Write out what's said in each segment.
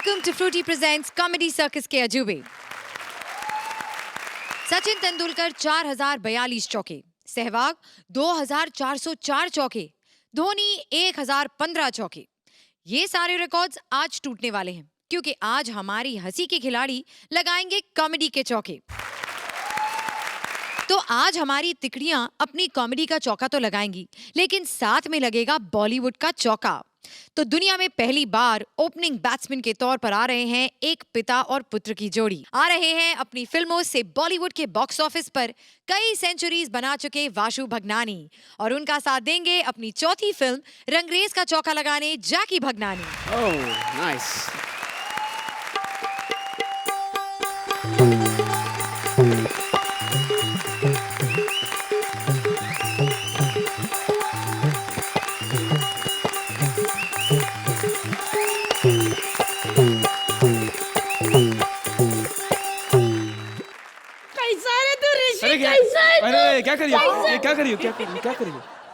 Welcome to Fruity Presents Comedy Circus के अजूबे। सचिन तेंदुलकर 4042 चौके, सहवाग 2404 चौके, धोनी 1015 चौके। ये सारे रिकॉर्ड्स आज टूटने वाले हैं क्योंकि आज हमारी हंसी के खिलाड़ी लगाएंगे कॉमेडी के चौके। तो आज हमारी तिकड़ियां अपनी कॉमेडी का चौका तो लगाएंगी, लेकिन साथ में लगेगा बॉलीवुड का चौका। तो दुनिया में पहली बार ओपनिंग बैट्समैन के तौर पर आ रहे हैं एक पिता और पुत्र की जोड़ी। आ रहे हैं अपनी फिल्मों से बॉलीवुड के बॉक्स ऑफिस पर कई सेंचुरीज बना चुके वाशु भगनानी, और उनका साथ देंगे अपनी चौथी फिल्म रंगरेज का चौका लगाने जैकी भगनानी। ओह, नाइस। अरे क्या करिए, ये क्या करिए, क्या करिए?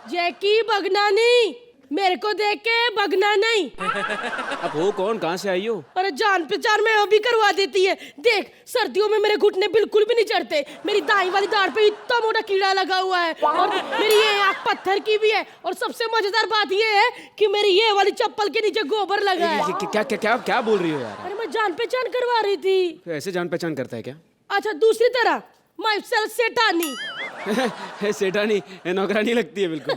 जैकी भगनानी, मेरे को देख के भगना नहीं। अब हो कौन, कहाँ से आई हो? अरे जान पहचान में अभी करवा देती है। देख, सर्दियों में मेरे घुटने बिल्कुल भी नहीं चढ़ते। मेरी दाई वाली दाढ़ पे इतना मोटा कीड़ा लगा हुआ है, और मेरी ये आँख पत्थर की भी है। और सबसे मजेदार बात ये है कि मेरी ये वाली चप्पल के नीचे गोबर लगा है। क्या बोल रही हो यार? अरे मैं जान पहचान करवा रही थी। ऐसे जान पहचान करता है क्या? अच्छा, दूसरी तरह माई सेल्फ सेठानी। सेठानी नौकरानी लगती है बिल्कुल।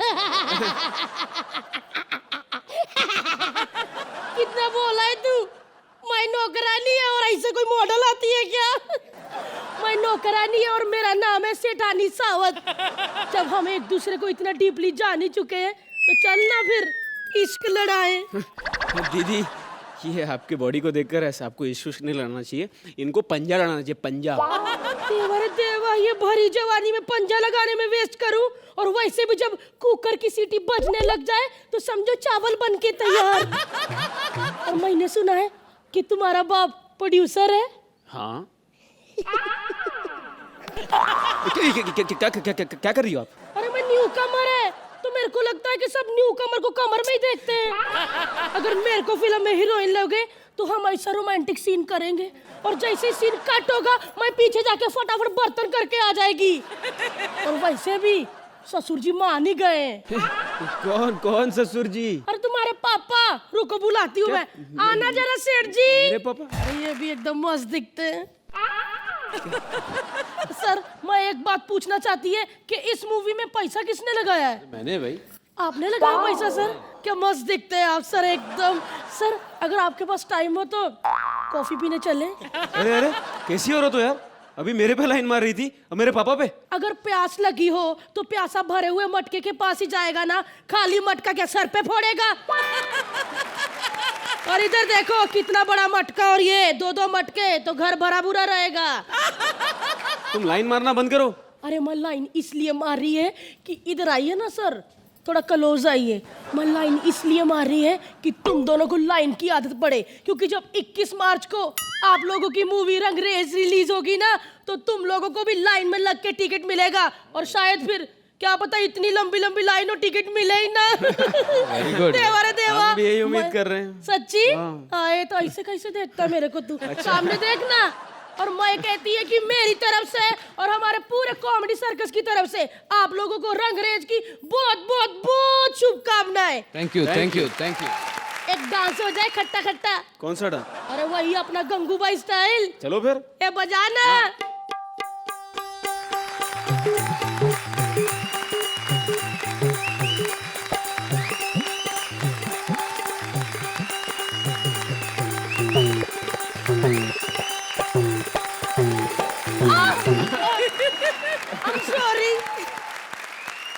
कितना बोला है तू? मैं नौकरानी है और ऐसे कोई मॉडल आती है क्या? मैं नौकरानी है और मेरा नाम है सेठानी सावत। जब हम एक दूसरे को इतना डीपली जान ही चुके हैं तो चल ना फिर इश्क लड़ाएं। दीदी, ये आपके बॉडी को देखकर ऐसा आपको इश्क नहीं लड़ना चाहिए, इनको पंजा लड़ाना चाहिए, पंजा। देवा देवा, ये भरी जवानी में पंजा लगाने में वेस्ट करूं, और वैसे भी जब कुकर की सीटी बजने लग जाए तो समझो चावल बन के तैयार। और मैंने सुना है कि तुम्हारा बाप प्रोड्यूसर है। हाँ। क्या कर रही हो आप? अरे मैं न्यू कमर है, तो मेरे को लगता है कि सब न्यू कमर को कमर में ही देखते हैं। अगर मेरे को फिल्म में हीरोइन लोगे तो हम ऐसा रोमांटिक सीन करेंगे, और जैसे सीन कट होगा मैं पीछे जाके फटाफट बर्तन करके आ जाएगी। और वैसे भी ससुर जी मान ही गए। कौन ससुर जी? अरे तुम्हारे पापा। रुको, बुलाती हूँ मैं। आना जरा सेठ जी। मेरे पापा? अरे ये भी एकदम मस्त दिखते हैं। सर, मैं एक बात पूछना चाहती है कि इस मूवी में पैसा किसने लगाया है? मैंने भाई। आपने लगाया पैसा सर? क्या मस्त दिखते हैं आप सर एकदम। सर, अगर आपके पास टाइम हो तो कॉफी पीने चले। अरे कैसी हो रहा तो यार? अभी मेरे पे लाइन मार रही थी और मेरे पापा पे। अगर प्यास लगी हो तो प्यासा भरे हुए मटके के पास ही जाएगा ना, खाली मटका क्या सर पे फोड़ेगा? और इधर देखो, कितना बड़ा मटका, और ये दो मटके तो घर भरा बुरा रहेगा। तुम लाइन मारना बंद करो। अरे मैं लाइन इसलिए मार रही है कि इधर आइए ना सर, थोड़ा क्लोज आइए। मैं लाइन इसलिए मार रही है कि तुम दोनों को लाइन की आदत पड़े, क्योंकि जब 21 मार्च को आप लोगों की मूवी रंगरेज रिलीज होगी ना, तो तुम लोगों को भी लाइन में लग के टिकट मिलेगा, और शायद फिर क्या पता इतनी लंबी लंबी लाइन और टिकट मिले ही ना। देवा रे देवा, हम भी यही उम्मीद कर रहे हैं। सच्ची? आए तो ऐसे कैसे देखता मेरे को तू? सामने देखना। और मैं कहती है कि मेरी तरफ से और हमारे पूरे कॉमेडी सर्कस की तरफ से आप लोगों को रंगरेज की बहुत बहुत बहुत शुभकामनाएं। Thank you. एक डांस हो जाए खट्टा खट्टा। कौन सा डांस? अरे वही अपना गंगूबाई स्टाइल। चलो फिर। ये बजाना।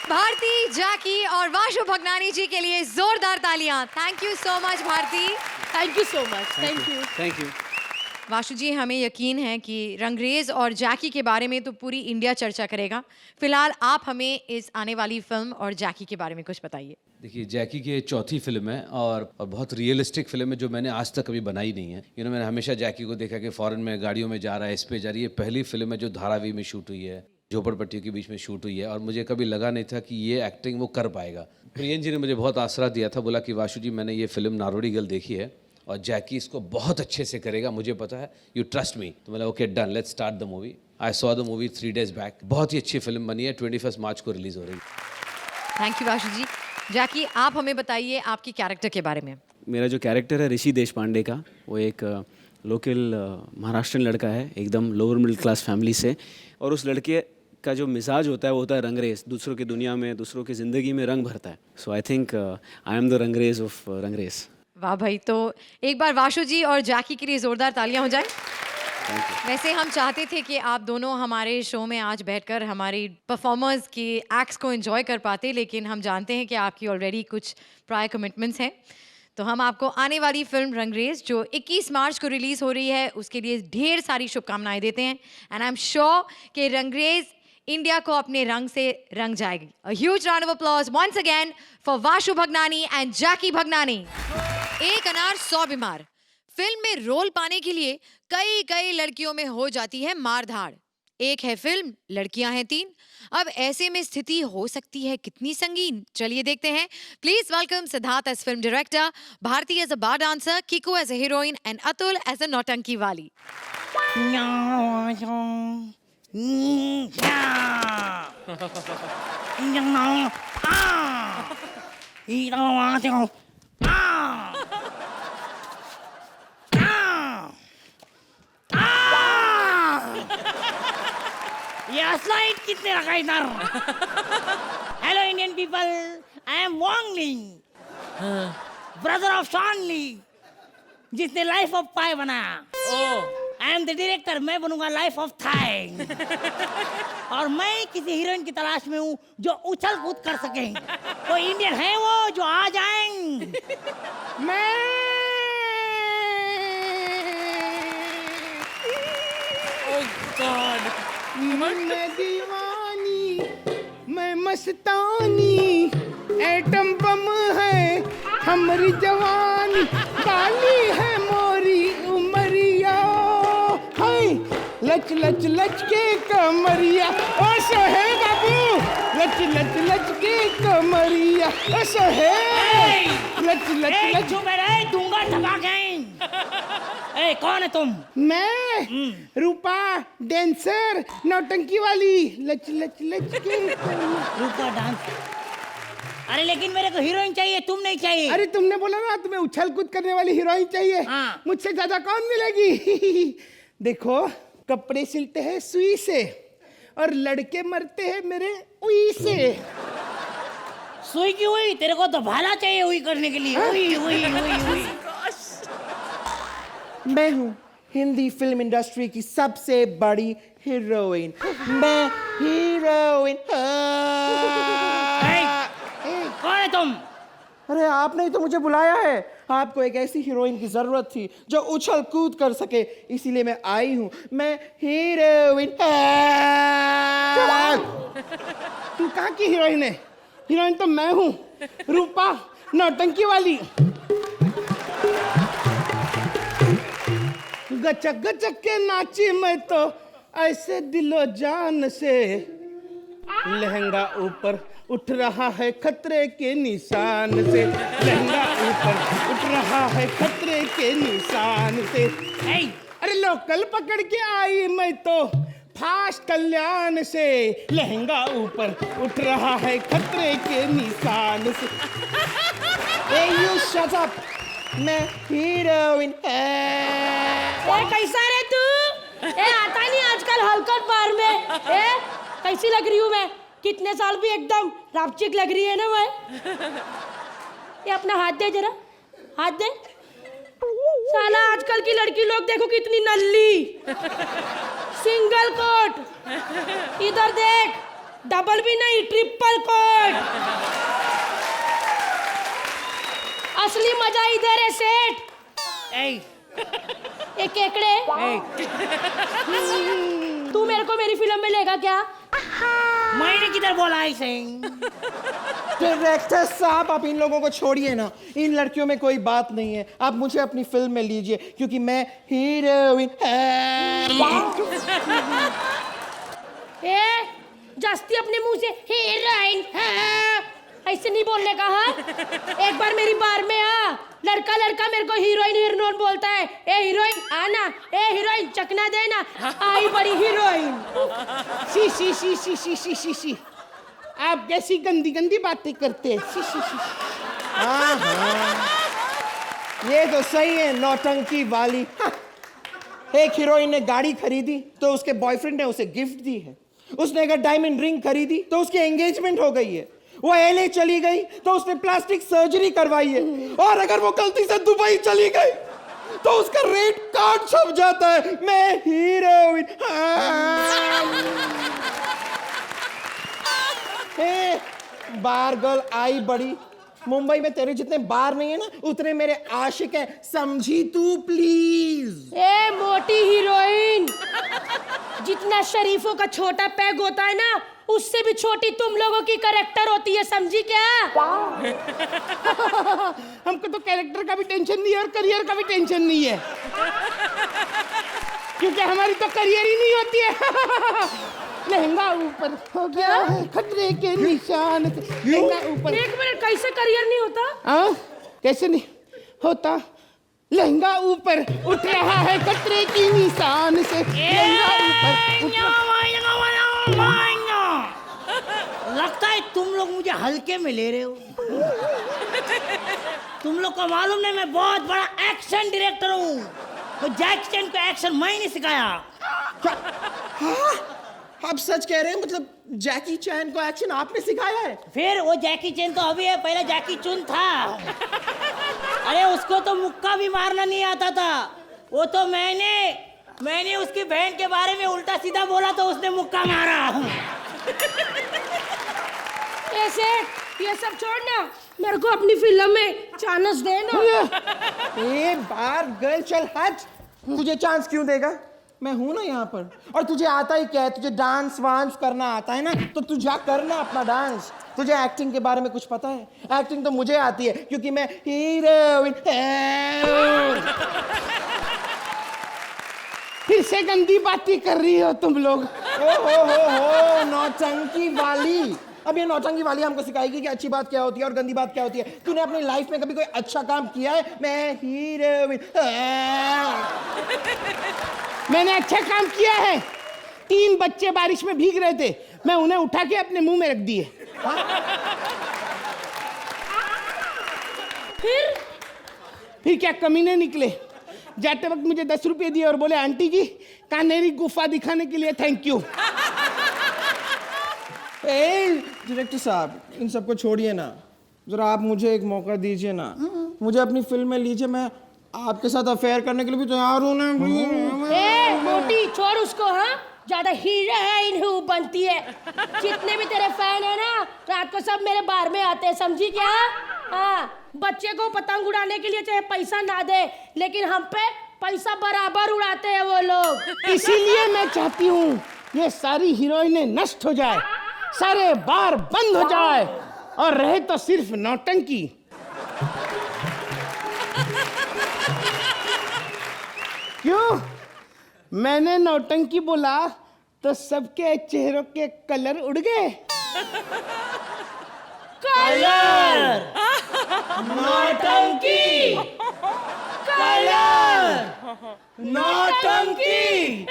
भारती, जैकी और वाशु भगनानी जी के लिए जोरदार तालियां। Thank you so much Bharti. Thank you so much. Thank you. Vashu ji, हमें यकीन है कि रंगरेज और जैकी के बारे में तो पूरी इंडिया चर्चा करेगा। फिलहाल आप हमें इस आने वाली फिल्म और जैकी के बारे में कुछ बताइए। देखिए, जैकी की चौथी फिल्म है और बहुत रियलिस्टिक फिल्म है जो मैंने आज तक कभी बनाई नहीं है। मैंने हमेशा जैकी को देखा कि फॉरेन में गाड़ियों में जा रहा है, इस पे जा रही है। पहली फिल्म है जो धारावी में शूट हुई है, झोपड़पट्टियों के बीच में शूट हुई है, और मुझे कभी लगा नहीं था कि ये एक्टिंग वो कर पाएगा। प्रियन जी ने मुझे बहुत आसरा दिया था, बोला कि वाशु जी मैंने ये फिल्म नारोड़ी गर्ल देखी है और जैकी इसको बहुत अच्छे से करेगा, मुझे पता है, यू ट्रस्ट मी। तो मैंने okay done, let's start the movie. I saw the movie 3 days back. बहुत ही अच्छी फिल्म बनी है, 21 मार्च को रिलीज हो रही है। थैंक यू वाशु जी। जैकी, आप हमें बताइए आपकी कैरेक्टर के बारे में। मेरा जो कैरेक्टर है ऋषि देशपांडे का, वो एक लोकल महाराष्ट्रन लड़का है, एकदम लोअर मिडिल क्लास फैमिली से। और उस लड़के का जो मिजाज होता है वो होता है रंगरेज, दूसरों की दुनिया में, दूसरों की ज़िंदगी में रंग भरता है। So I think I am the rangrez of rangrez. वाह भाई, तो एक बार वाशु जी और जैकी के लिए जोरदार तालियां हो जाए। वैसे हम चाहते थे कि आप दोनों हमारे शो में आज बैठकर हमारी परफॉर्मर्स के एक्ट्स को एंजॉय कर पाते, लेकिन हम जानते हैं कि आपकी ऑलरेडी कुछ प्रायर कमिटमेंट्स हैं। तो हम आपको आने वाली फिल्म रंगरेज जो 21 मार्च को रिलीज हो रही है उसके लिए ढेर सारी शुभकामनाएं देते हैं। एंड आई एम श्योर कि रंगरेज इंडिया को अपने रंग से रंग जाएगी। A huge round of applause once again for Vashu Bhagnani and Jackky Bhagnani. एक अनार 100 बीमार। फिल्म में रोल पाने के लिए कई कई लड़कियों में हो जाती है मारधाड़। एक है फिल्म, लड़कियां हैं 3। अब ऐसे में स्थिति हो सकती है कितनी संगीन, चलिए देखते हैं। Please welcome Siddharth as film director, Bharti as a bar dancer, Kiku as a heroine and Atul as a nautanki वाली। ये स्लाइड कितने रखा इधर? Hello Indian people, I am Wang Li, brother of Shawn Li, जिसने लाइफ ऑफ पाई बनाया। आई एम द डायरेक्टर, मैं बनूंगा life of thigh. और मैं किसी हीरोइन की तलाश में हूँ जो उछल कूद कर सके। कोई इंडियन है वो जो आ जाएं? मैं दीवानी, मैं मस्तानी, एटम बम है हमारी जवानी, काली है मोरी उमरिया, हाय लच लच लच के कमरिया, ओ सोहे बाबू, लच लच लच के कमरिया, ओ सोहे लच लच लच। चुप रहे, दूंगा धमाके। ए, कौन है तुम? मैं रूपा, डांसर, नौटंकी वाली, लच लच लच के रूपा डांस। अरे लेकिन मेरे को हीरोइन चाहिए, तुम नहीं चाहिए। अरे तुमने बोला ना तुम्हें उछल कूद करने वाली हीरोइन चाहिए। हाँ। मुझसे ज्यादा कौन मिलेगी? देखो, कपड़े सिलते हैं सुई से और लड़के मरते हैं मेरे उई से। सुई की हुई? तेरे को तो भाला चाहिए हुई करने के लिए। हुई हुई हुई हुई। मैं हूँ हिंदी फिल्म इंडस्ट्री की सबसे बड़ी हीरोइन। मैं हीरोइन। कौन है तुम? अरे आपने ही तो मुझे बुलाया है। आपको एक ऐसी हीरोइन की जरूरत थी जो उछल कूद कर सके, इसीलिए मैं आई हूँ। मैं हीरोइन। तू कहाँ की हीरोइन है? हीरोइन तो मैं हूँ, रूपा, नौटंकी वाली। गचक गचक के नाची मैं तो ऐसे दिलो जान से, लहंगा ऊपर उठ रहा है खतरे के निशान से, लहंगा ऊपर उठ रहा है खतरे के निशान से। अरे लोकल पकड़ के आई मैं तो फास्ट कल्याण से, लहंगा ऊपर उठ रहा है खतरे के निशान से। Hey, you shut up. मैं हीरोइन। कैसा रे तू? आता नहीं आजकल हलकट बार में। कैसी लग रही हूँ मैं? कितने साल भी एकदम रापचिक लग रही है ना मैं। ये अपना हाथ दे जरा, हाथ दे। साला आजकल की लड़की लोग देखो कितनी नल्ली, सिंगल कोट। इधर देख, डबल भी नहीं, ट्रिपल कोट। असली मजा इधर है सेठ। एक केकड़े, तू मेरे को मेरी फिल्म में लेगा क्या? मैंने किधर बोला ऐसे? डायरेक्टर साहब, आप इन लोगों को छोड़िए ना, इन लड़कियों में कोई बात नहीं है। आप मुझे अपनी फिल्म में लीजिए क्योंकि मैं हीरोइन। जास्ती अपने मुंह से हीरोइन ऐसे नहीं बोलने का हाँ। एक बार मेरी बार में आ, लड़का लड़का मेरे को हीरोइन हीरोइन बोलता है। ए हीरोइन आना, ए हीरोइन चकना देना, आई बड़ी heroine. She she she she she she she she, आप कैसी गंदी गंदी बातें करते हैं। She she she. हाँ हाँ, ये तो सही है, नौटंकी वाली। हाँ। एक हीरोइन ने गाड़ी खरीदी तो उसके बॉयफ्रेंड ने उसे गिफ्ट दी है। उसने अगर डायमंड रिंग खरीदी तो उसकी एंगेजमेंट हो गई है। वो एलए चली गई तो उसने प्लास्टिक सर्जरी करवाई है। और अगर वो गलती से दुबई चली गई तो उसका रेड कार्ड छप जाता है, मैं heroine. Hey bar girl I बड़ी, मुंबई में तेरे जितने बार नहीं है ना, उतने मेरे आशिक हैं, समझी तू प्लीज। ए मोटी हीरोइन, जितना शरीफों का छोटा पैग होता है ना, उससे भी छोटी तुम लोगों की कैरेक्टर होती है, समझी क्या? हमको तो कैरेक्टर का भी टेंशन नहीं है और करियर का भी टेंशन नहीं है, क्योंकि हमारी तो करियर ही नहीं होती है। लहंगा ऊपर हो गया है खतरे के निशान से। लहंगा ऊपर। एक मिनट, कैसे करियर नहीं होता? हाँ, कैसे नहीं होता? लहंगा ऊपर उठ रहा है खतरे की निशान से। लहंगा ऊपर उठ लगता है तुम लोग मुझे हल्के में ले रहे हो। तुम लोग को मालूम नहीं, मैं बहुत बड़ा एक्शन डायरेक्टर हूँ। तो जैकी चैन को एक्शन मैंने सिखाया। हाँ, आप सच कह रहे हैं? मतलब जैकी चैन को एक्शन आपने सिखाया है? फिर वो जैकी चैन तो अभी है, पहले जैकी चुन था। अरे उसको तो मुक्का भी मारना नहीं आता था। वो तो मैंने उसकी बहन के बारे में उल्टा सीधा बोला तो उसने मुक्का मारा। ऐसे ये सब छोड़ना, मेरे को अपनी फिल्म में चांस देना। ए बार गर्ल, चल हट। तुझे चांस क्यों देगा? मैं हूं ना यहाँ पर। और तुझे आता ही क्या है? तुझे डांस वांस करना आता है ना, तो तू जा करना अपना डांस। तुझे एक्टिंग के बारे में कुछ पता है? एक्टिंग तो मुझे आती है, क्योंकि मैं हीरोइन। फिर से गंदी बातें कर रही हो तुम लोग। हो नौटंकी वाली। अब ये नौटंकी वाली हमको सिखाएगी कि अच्छी बात क्या होती है और गंदी बात क्या होती है। तूने अपनी लाइफ में कभी कोई अच्छा काम किया है? मैं हीरोइन। मैंने अच्छा काम किया है। 3 बच्चे बारिश में भीग रहे थे, मैं उन्हें उठा के अपने मुंह में रख दिए। फिर क्या कमीने निकले। जाते वक्त मुझे 10 रुपए दिए और बोले, आंटी जी कान्हेरी गुफा दिखाने के लिए थैंक यू। डायरेक्टर साहब, इन सबको छोड़िए ना, जरा आप मुझे एक मौका दीजिए ना। मुझे अपनी फिल्म में लीजिए, मैं आपके साथ अफेयर करने के लिए भी तैयार हूँ ना। ए मोटी, छोड़ उसको। हाँ, ज्यादा हीरोइन हूँ बनती है। जितने भी तेरे फैन है ना, रात को सब मेरे बार में आते हैं, समझी क्या? हाँ, बच्चे को पतंग उड़ाने के लिए चाहे पैसा ना दे, लेकिन हम पे पैसा बराबर उड़ाते हैं वो लोग। इसीलिए मैं चाहती हूँ ये सारी हीरोइनें नष्ट हो जाए, सारे बार बंद हो जाए और रहे तो सिर्फ नौटंकी। क्यों? मैंने नौटंकी बोला तो सबके चेहरों के कलर उड़ गए। कलर, नौटंकी, कलर, नौटंकी।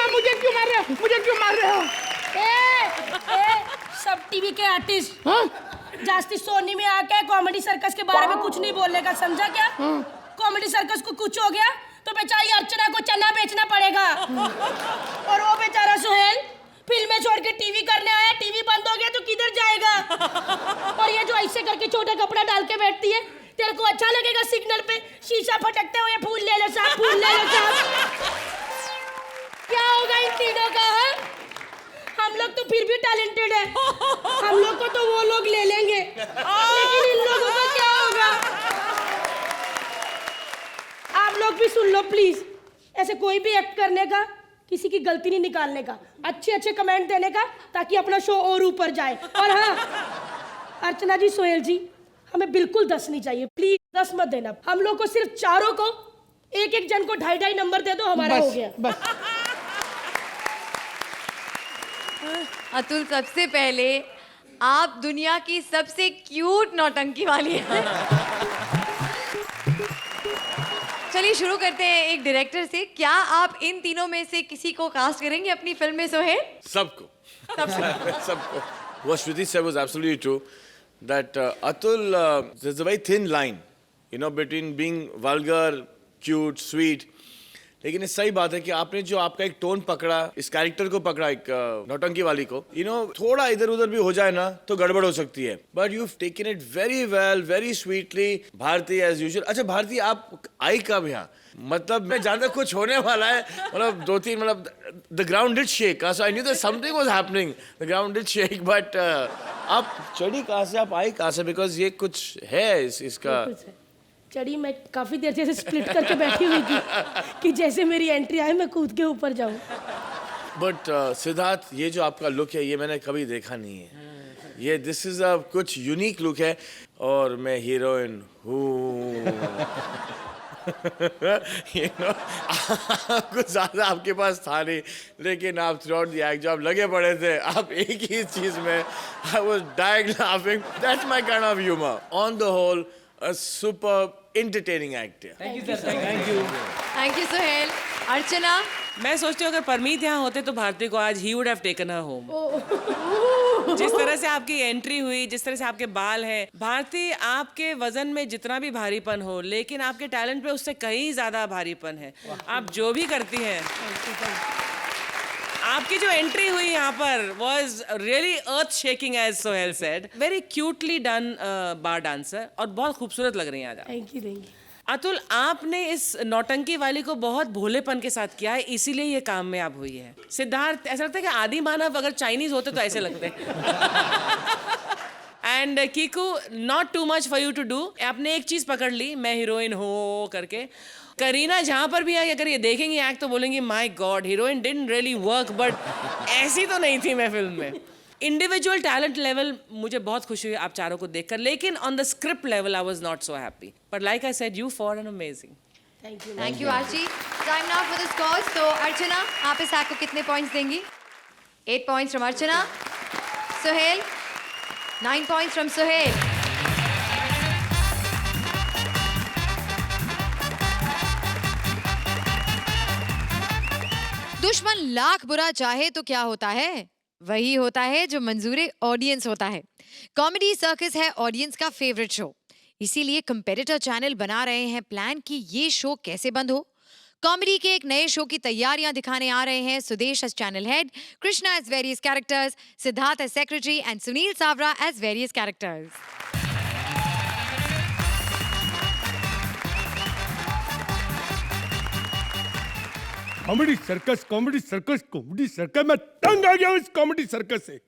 मुझे क्यों मार रहे हो? मुझे क्यों मार रहे हो? सब टीवी के आर्टिस्ट हाँ? जास्ती सोनी में आके कॉमेडी सर्कस के बारे में कुछ नहीं बोलने का, समझा क्या? कॉमेडी सर्कस को कुछ हो गया तो बेचारी अर्चना को चना बेचना पड़ेगा। और वो बेचारा सुहेल फिल्में छोड़ के टीवी करने आया, टीवी बंद हो गया तो किधर जाएगा? और ये जो ऐसे करके छोटा कपड़ा डाल के बैठती है, तेरे को अच्छा लगेगा सिग्नल पे शीशा फटकते हुए फूल ले लो साहब, फूल ले लो साहब? क्या होगा इन तीनों का? है हम लोग तो फिर भी टैलेंटेड है, हम लोग को तो वो लोग ले लेंगे, लेकिन इन लोगों का क्या होगा? आप लोग भी सुन लो प्लीज, ऐसे कोई भी एक्ट करने का, किसी की गलती नहीं निकालने का, अच्छे अच्छे कमेंट देने का, ताकि अपना शो और ऊपर जाए। और हाँ, अर्चना जी, सोहेल जी, हमें बिल्कुल 10 नहीं चाहिए, प्लीज 10 मत देना। हम लोग को सिर्फ चारों को एक एक जन को 2.5 नंबर दे दो, हमारा हो गया। बस अतुल, सबसे पहले आप दुनिया की सबसे क्यूट नौटंकी वाली हैं। चलिए शुरू करते हैं एक डायरेक्टर से। क्या आप इन तीनों में से किसी को कास्ट करेंगे अपनी फिल्म में सोहेल? सबको सबको What Shruti said was absolutely true. That Atul, there's a very thin line, you know, between being vulgar, cute, sweet. लेकिन ये सही बात है कि आपने जो आपका एक टोन पकड़ा, इस कैरेक्टर को पकड़ा, एक नौटंकी वाली को, you know, थोड़ा इधर उधर भी हो जाए ना तो गड़बड़ हो सकती है. But you've taken it very well, very sweetly. Bharti as usual. अच्छा भारती, आप आई कब यहाँ? मतलब मैं जानता कुछ होने वाला है, मतलब दो तीन, मतलब the ground did shake, so I knew that something was happening. The ground did shake, but आप चढ़ी कहाँ से, आप आई कहाँ से? Because ये कुछ है इसका. चढ़ी मैं काफी देर से स्प्लिट करके बैठी हुई थी कि जैसे मेरी एंट्री आए मैं कूद के ऊपर जाऊं। बट सिद्धार्थ, ये जो आपका लुक है ये मैंने कभी देखा नहीं है। ये दिस इज अ कुछ यूनिक लुक है और मैं हीरोइन हूँ। You know, कुछ ज्यादा आपके पास था नहीं, लेकिन आप थ्रू द एक्ट जो आप लगे पड़े थे, आप एक ही चीज में, I was dying laughing. That's my kind of humor. On the whole, a super entertaining act. Thank you Sohail. Archana, मैं सोचती हूँ अगर परमीत यहाँ होते तो भारती को आज he would have taken her home. जिस तरह से आपकी एंट्री हुई, जिस तरह से आपके बाल हैं, भारती आपके वजन में जितना भी भारीपन हो, लेकिन आपके टैलेंट पे उससे कहीं ज्यादा भारीपन है। आप जो भी करती हैं, आपकी जो एंट्री हुई यहाँ पर was really earth shaking as Sohail said. Very cutely done bar dancer और बहुत खूबसूरत लग रही हैं आज आप। Thank you. अतुल, आपने इस नौटंकी वाली को बहुत भोलेपन के साथ किया है, इसीलिए ये काम में आप हुई है। सिद्धार्थ, ऐसा लगता है कि आदि मानव अगर चाइनीज होते तो ऐसे लगते। And Kiku, not too much for you to do. आपने एक चीज पकड़ ली, मैं हीरोइन हो करके। करीना जहां पर भी आई, अगर ये देखेंगी एक्ट तो बोलेंगी my God, heroine didn't really work, but ऐसी तो नहीं थी मैं फिल्म में। इंडिविजुअल टैलेंट लेवल मुझे बहुत खुशी हुई आप चारों को देखकर, लेकिन on the script level I was not so happy, but like I said, you for an amazing. Thank you Archi. Time now for the scores. तो अर्चना, आप इस एक्ट को कितने पॉइंट्स देंगी? 8 points from Archana. Sohail, 9 points from Sohail. दुश्मन लाख बुरा चाहे तो क्या होता है? वही होता है जो मंजूरे ऑडियंस होता है। कॉमेडी सर्कस है ऑडियंस का फेवरेट शो, इसीलिए कंपेटिटर चैनल बना रहे हैं प्लान कि ये शो कैसे बंद हो। कॉमेडी के एक नए शो की तैयारियां दिखाने आ रहे हैं Sudesh as channel head, Krishna as various characters, Siddharth as secretary and Sunil Savara as various characters. Comedy Circus, Comedy Circus, Comedy Circus, मैं तंग आ गया हूँ इस कॉमेडी सर्कस से।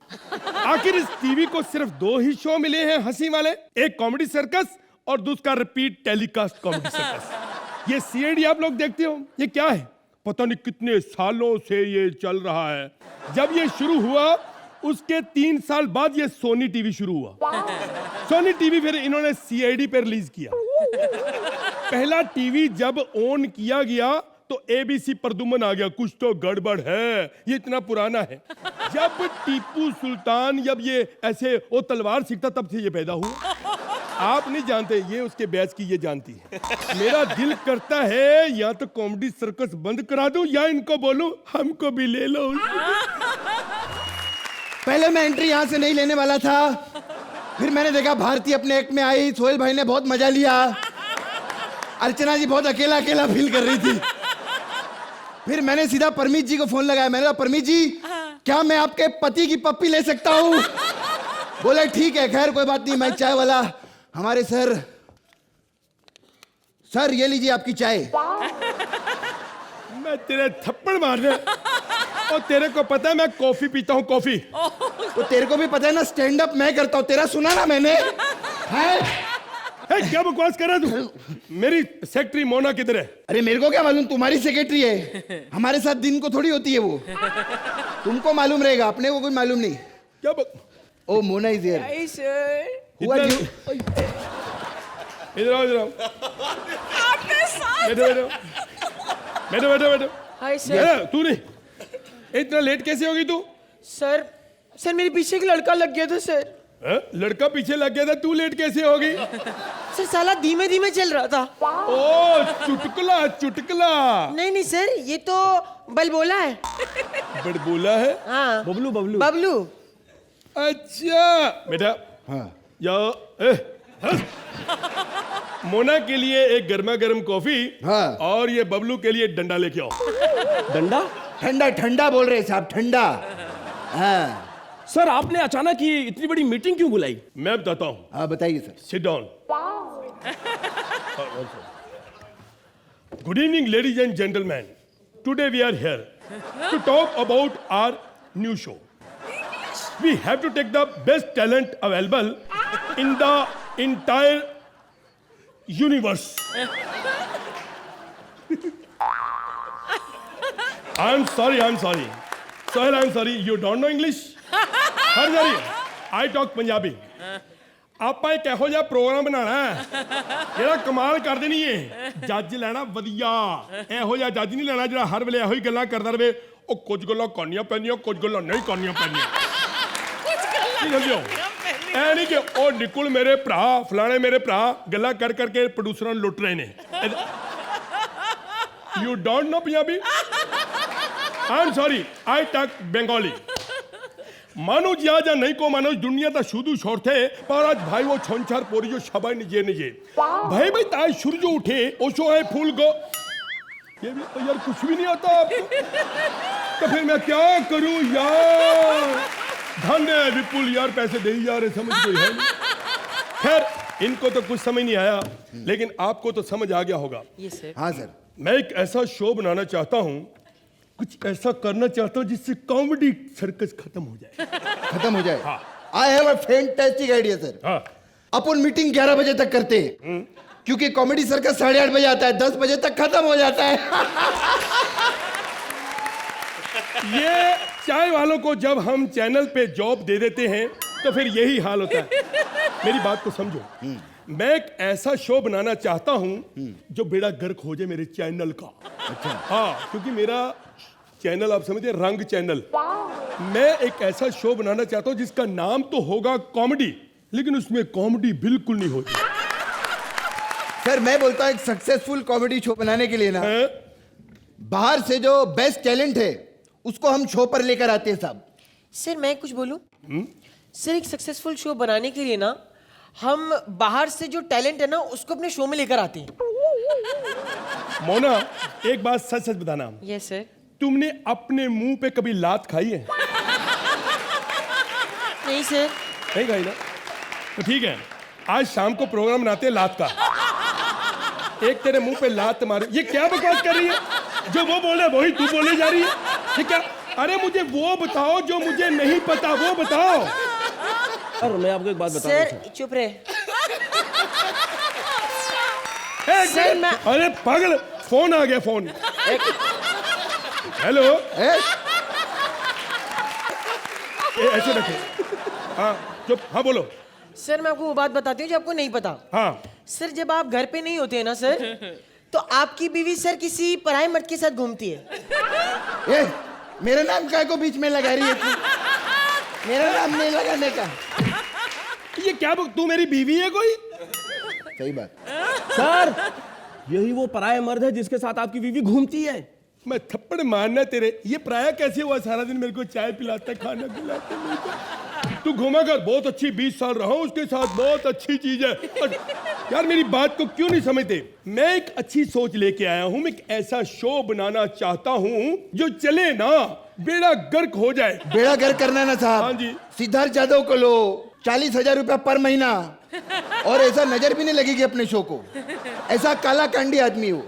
आखिर इस टीवी को सिर्फ 2 ही शो मिले हैं हंसी वाले, एक कॉमेडी सर्कस और दूसरा रिपीट टेलीकास्ट कॉमेडी सर्कस। ये सीआईडी आप लोग देखते हो, ये क्या है? पता नहीं कितने सालों से ये चल रहा है। जब ये शुरू हुआ उसके 3 साल बाद ये सोनी टीवी शुरू हुआ। सोनी टीवी फिर इन्होंने सीआईडी पे रिलीज किया। पहला टीवी जब ऑन किया गया तो एबीसी प्रदुमन आ गया, कुछ तो गड़बड़ है, ये इतना पुराना है। जब टीपू सुल्तान जब ये ऐसे वो तलवार सीखता तब से ये पैदा हुआ। आप नहीं जानते, ये उसके बैच की ये जानती है। मेरा दिल करता है या तो कॉमेडी सर्कस बंद करा दूं या इनको बोलूं हमको भी ले लो। पहले मैं एंट्री यहाँ से नहीं लेने वाला था, फिर मैंने देखा भारती अपने एक्ट में आई, सोहेल भाई ने बहुत मजा लिया, अर्चना जी बहुत अकेला अकेला फील कर रही थी। फिर मैंने सीधा परमीत जी को फोन लगाया। मैंने कहा परमीत जी, क्या मैं आपके पति की पप्पी ले सकता हूँ? बोले ठीक है, खैर कोई बात नहीं, मैं चाय वाला हमारे सर ये लीजिए आपकी चाय। मैं तेरे थप्पड़ मारने, और तेरे को पता है मैं कॉफी पीता हूँ, कॉफी। तो तेरे को भी पता है ना स्टैंड अप मैं करता हूँ, तेरा सुना ना मैंने। है क्या बकवास कर रहा है तू? मेरी सेक्रेटरी मोना किधर है? अरे मेरे को क्या मालूम, तुम्हारी सेक्रेटरी है, हमारे साथ दिन को थोड़ी होती है वो। तुमको मालूम रहेगा, अपने को कोई मालूम नहीं। क्या ओ मोना इज हियर। हुआ क्यों? इधर आओ, इधर आओ। बैठो। Hi sir. तू नहीं, इतना लेट कैसे होगी तू? सर सर मेरे पीछे एक लड़का लग गया था सर। लड़का पीछे लग गया था, तू लेट कैसे होगी? सर साला धीमे धीमे चल रहा था। ओ चुटकुला चुटकुला। नहीं सर, ये तो बलबोला है। बड़बोला है? हाँ बबलू बबलू बबलू। अच्छा बेटा, हाँ मोना के लिए एक गर्मा गर्म कॉफी, हाँ। और ये बबलू के लिए डंडा लेके आओ। डंडा? ठंडा ठंडा बोल रहे साहब, ठंडा। हाँ सर आपने अचानक ये इतनी बड़ी मीटिंग क्यों बुलाई? मैं बताता हूँ। हाँ बताइए sir. Sit down. Good evening ladies and gentleman, today we are here to talk about our new show. We have to take the best talent available in the entire universe. I'm sorry. Sir, I'm sorry. You don't know English? Sorry. I talk Punjabi. ਆਪਾਂ ਇੱਕ ਇਹੋ ਜਿਹਾ programme ਬਣਾਉਣਾ ਹੈ ਜਿਹੜਾ ਕਮਾਲ ਕਰ ਦੇਣੀ ਹੈ। ਜੱਜ ਲੈਣਾ ਵਧੀਆ, ਇਹੋ ਜਿਹਾ ਜੱਜ ਨਹੀਂ ਲੈਣਾ ਜਿਹੜਾ ਹਰ ਵੇਲੇ ਇਹੋ ਹੀ ਗੱਲਾਂ ਕਰਦਾ ਰਹੇ। ਉਹ ਕੁਝ ਗੱਲਾਂ ਕਰਨੀਆਂ ਪੈਂਦੀਆਂ, ਕੁਝ ਗੱਲਾਂ ਨਹੀਂ ਕਰਨੀਆਂ ਪੈਂਦੀਆਂ। ਕੀ ਸਮਝਿਓ? ਐ ਨਹੀਂ ਕਿ ਉਹ ਨਿਕਲ ਮੇਰੇ ਭਰਾ ਫਲਾਣੇ ਮੇਰੇ ਭਰਾ ਗੱਲਾਂ ਕਰ ਕਰਕੇ ਪ੍ਰੋਡਿਊਸਰਾਂ ਨੂੰ ਲੁੱਟ ਰਹੇ ਨੇ। You don't know Punjabi? I am sorry, I talk Bengali. मानो जिया जा नहीं को मानो दुनिया ता शुदू छोड़ थे, पर आज भाई वो छोंछार पोरी जो शबाई निजे निजे भाई ताज सूरज उठे ओशो है फूल गो। ये भी तो यार कुछ भी नहीं आता आपको, तो फिर मैं क्या करूं यार? धन है विपुल यार, पैसे दे ही जा रहे, समझ कोई है नहीं। खैर इनको तो कुछ समझ नहीं आया, लेकिन आपको तो समझ आ गया होगा। Yes sir. हाँ सर। मैं एक ऐसा शो बनाना चाहता हूं, कुछ ऐसा करना चाहता हूं जिससे कॉमेडी सर्कस खत्म हो जाए। खत्म हो जाए? I have a fantastic idea sir. हाँ। अपन मीटिंग 11 बजे तक करते हैं, क्योंकि कॉमेडी सर्कस 8:30 बजे आता है, 10 बजे तक खत्म हो जाता है। ये चाय वालों को जब हम चैनल पे जॉब दे देते हैं तो फिर यही हाल होता है। मेरी बात को समझो, मैं एक ऐसा शो बनाना चाहता हूं जो बेड़ा गर्क हो जाए मेरे चैनल का। अच्छा। हाँ, क्योंकि मेरा चैनल आप समझे रंग चैनल। मैं एक ऐसा शो बनाना चाहता हूं जिसका नाम तो होगा कॉमेडी, लेकिन उसमें कॉमेडी बिल्कुल नहीं होती। सर मैं बोलता हूं एक सक्सेसफुल कॉमेडी शो बनाने के लिए ना, बाहर से जो बेस्ट टैलेंट है उसको हम शो पर लेकर आते हैं साहब। सर मैं कुछ बोलूं? सर एक सक्सेसफुल शो बनाने के लिए ना हम बाहर से जो टैलेंट है ना उसको अपने शो में लेकर आते हैं। मोना एक बात सच सच बताना। Yes sir. तुमने अपने मुंह पे कभी लात खाई है? नहीं सर। नहीं खाई ना? तो ठीक है, आज शाम को प्रोग्राम बनाते हैं लात का। एक तेरे मुंह पे लात मारे। ये क्या बकवास कर रही है? जो वो बोले वही तू बोले जा रही है। ठीक है, अरे मुझे वो बताओ जो मुझे नहीं पता, वो बताओ। सर मैं आपको एक बात बता सर चुप रहे। सर मैं... अरे पागल, फोन आ गया, फोन। हेलो। ऐसे रखे। हाँ चुप। हाँ बोलो। सर मैं आपको वो बात बताती हूँ जो आपको नहीं पता। हाँ। सर जब आप घर पे नहीं होते हैं ना सर, तो आपकी बीवी सर किसी पराये मर्द के साथ घूमती है। मेरा नाम काय को बीच में लगा रही है तू? मेरा नाम नहीं लगाने का। ये क्या तू मेरी बीवी है कोई? सही बात। सर यही वो पराया मर्द है जिसके साथ आपकी बीवी घूमती है। मैं थप्पड़ मारना तेरे। ये पराया कैसे हुआ? सारा दिन मेरे को चाय पिलाता, खाना खिलाता। तू घूमा कर, बहुत अच्छी 20 साल रहा हूं उसके साथ, बहुत अच्छी चीज है। और यार मेरी बात को क्यों नहीं समझते? मैं एक अच्छी सोच लेके आया हूं। मैं एक ऐसा शो बनाना चाहता हूं जो चले ना, बेड़ा गर्क हो जाए। बेड़ा गर्क करना ना साहब? हाँ जी। सिद्धार्थ यादव को लो, 40,000 रुपया पर महीना, और ऐसा नजर भी नहीं लगेगी अपने शो को। ऐसा काला कांडी आदमी हो।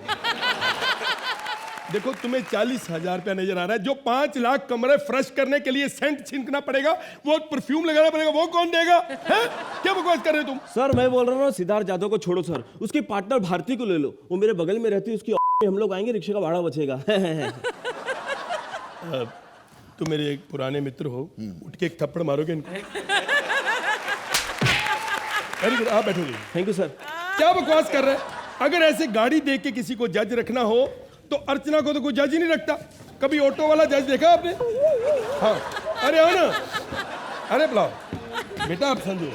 देखो तुम्हें 40,000 रुपया नजर आ रहा है, जो 5 लाख कमरे फ्रेश करने के लिए सेंट छिड़कना पड़ेगा, वो परफ्यूम लगाना पड़ेगा, वो कौन देगा? है? क्या बकवास कर रहे हो तुम? सर मैं बोल रहा हूँ सिद्धार्थ यादव को छोड़ो सर, उसकी पार्टनर भारती को ले लो। वो मेरे बगल में रहती है, उसकी में हम लोग आएंगे, रिक्शे का भाड़ा बचेगा। तुम मेरे एक पुराने मित्र हो, उठ के एक थप्पड़ मारोगे इनको? वेरी गुड, आप बैठोगे। Thank you sir. क्या बकवास कर रहे हैं? अगर ऐसे गाड़ी देख के किसी को जज रखना हो तो अर्चना को तो कोई जज ही नहीं रखता। कभी ऑटो वाला जज देखा आपने? हाँ, अरे आओ ना, अरे बुलाओ बेटा। आप समझो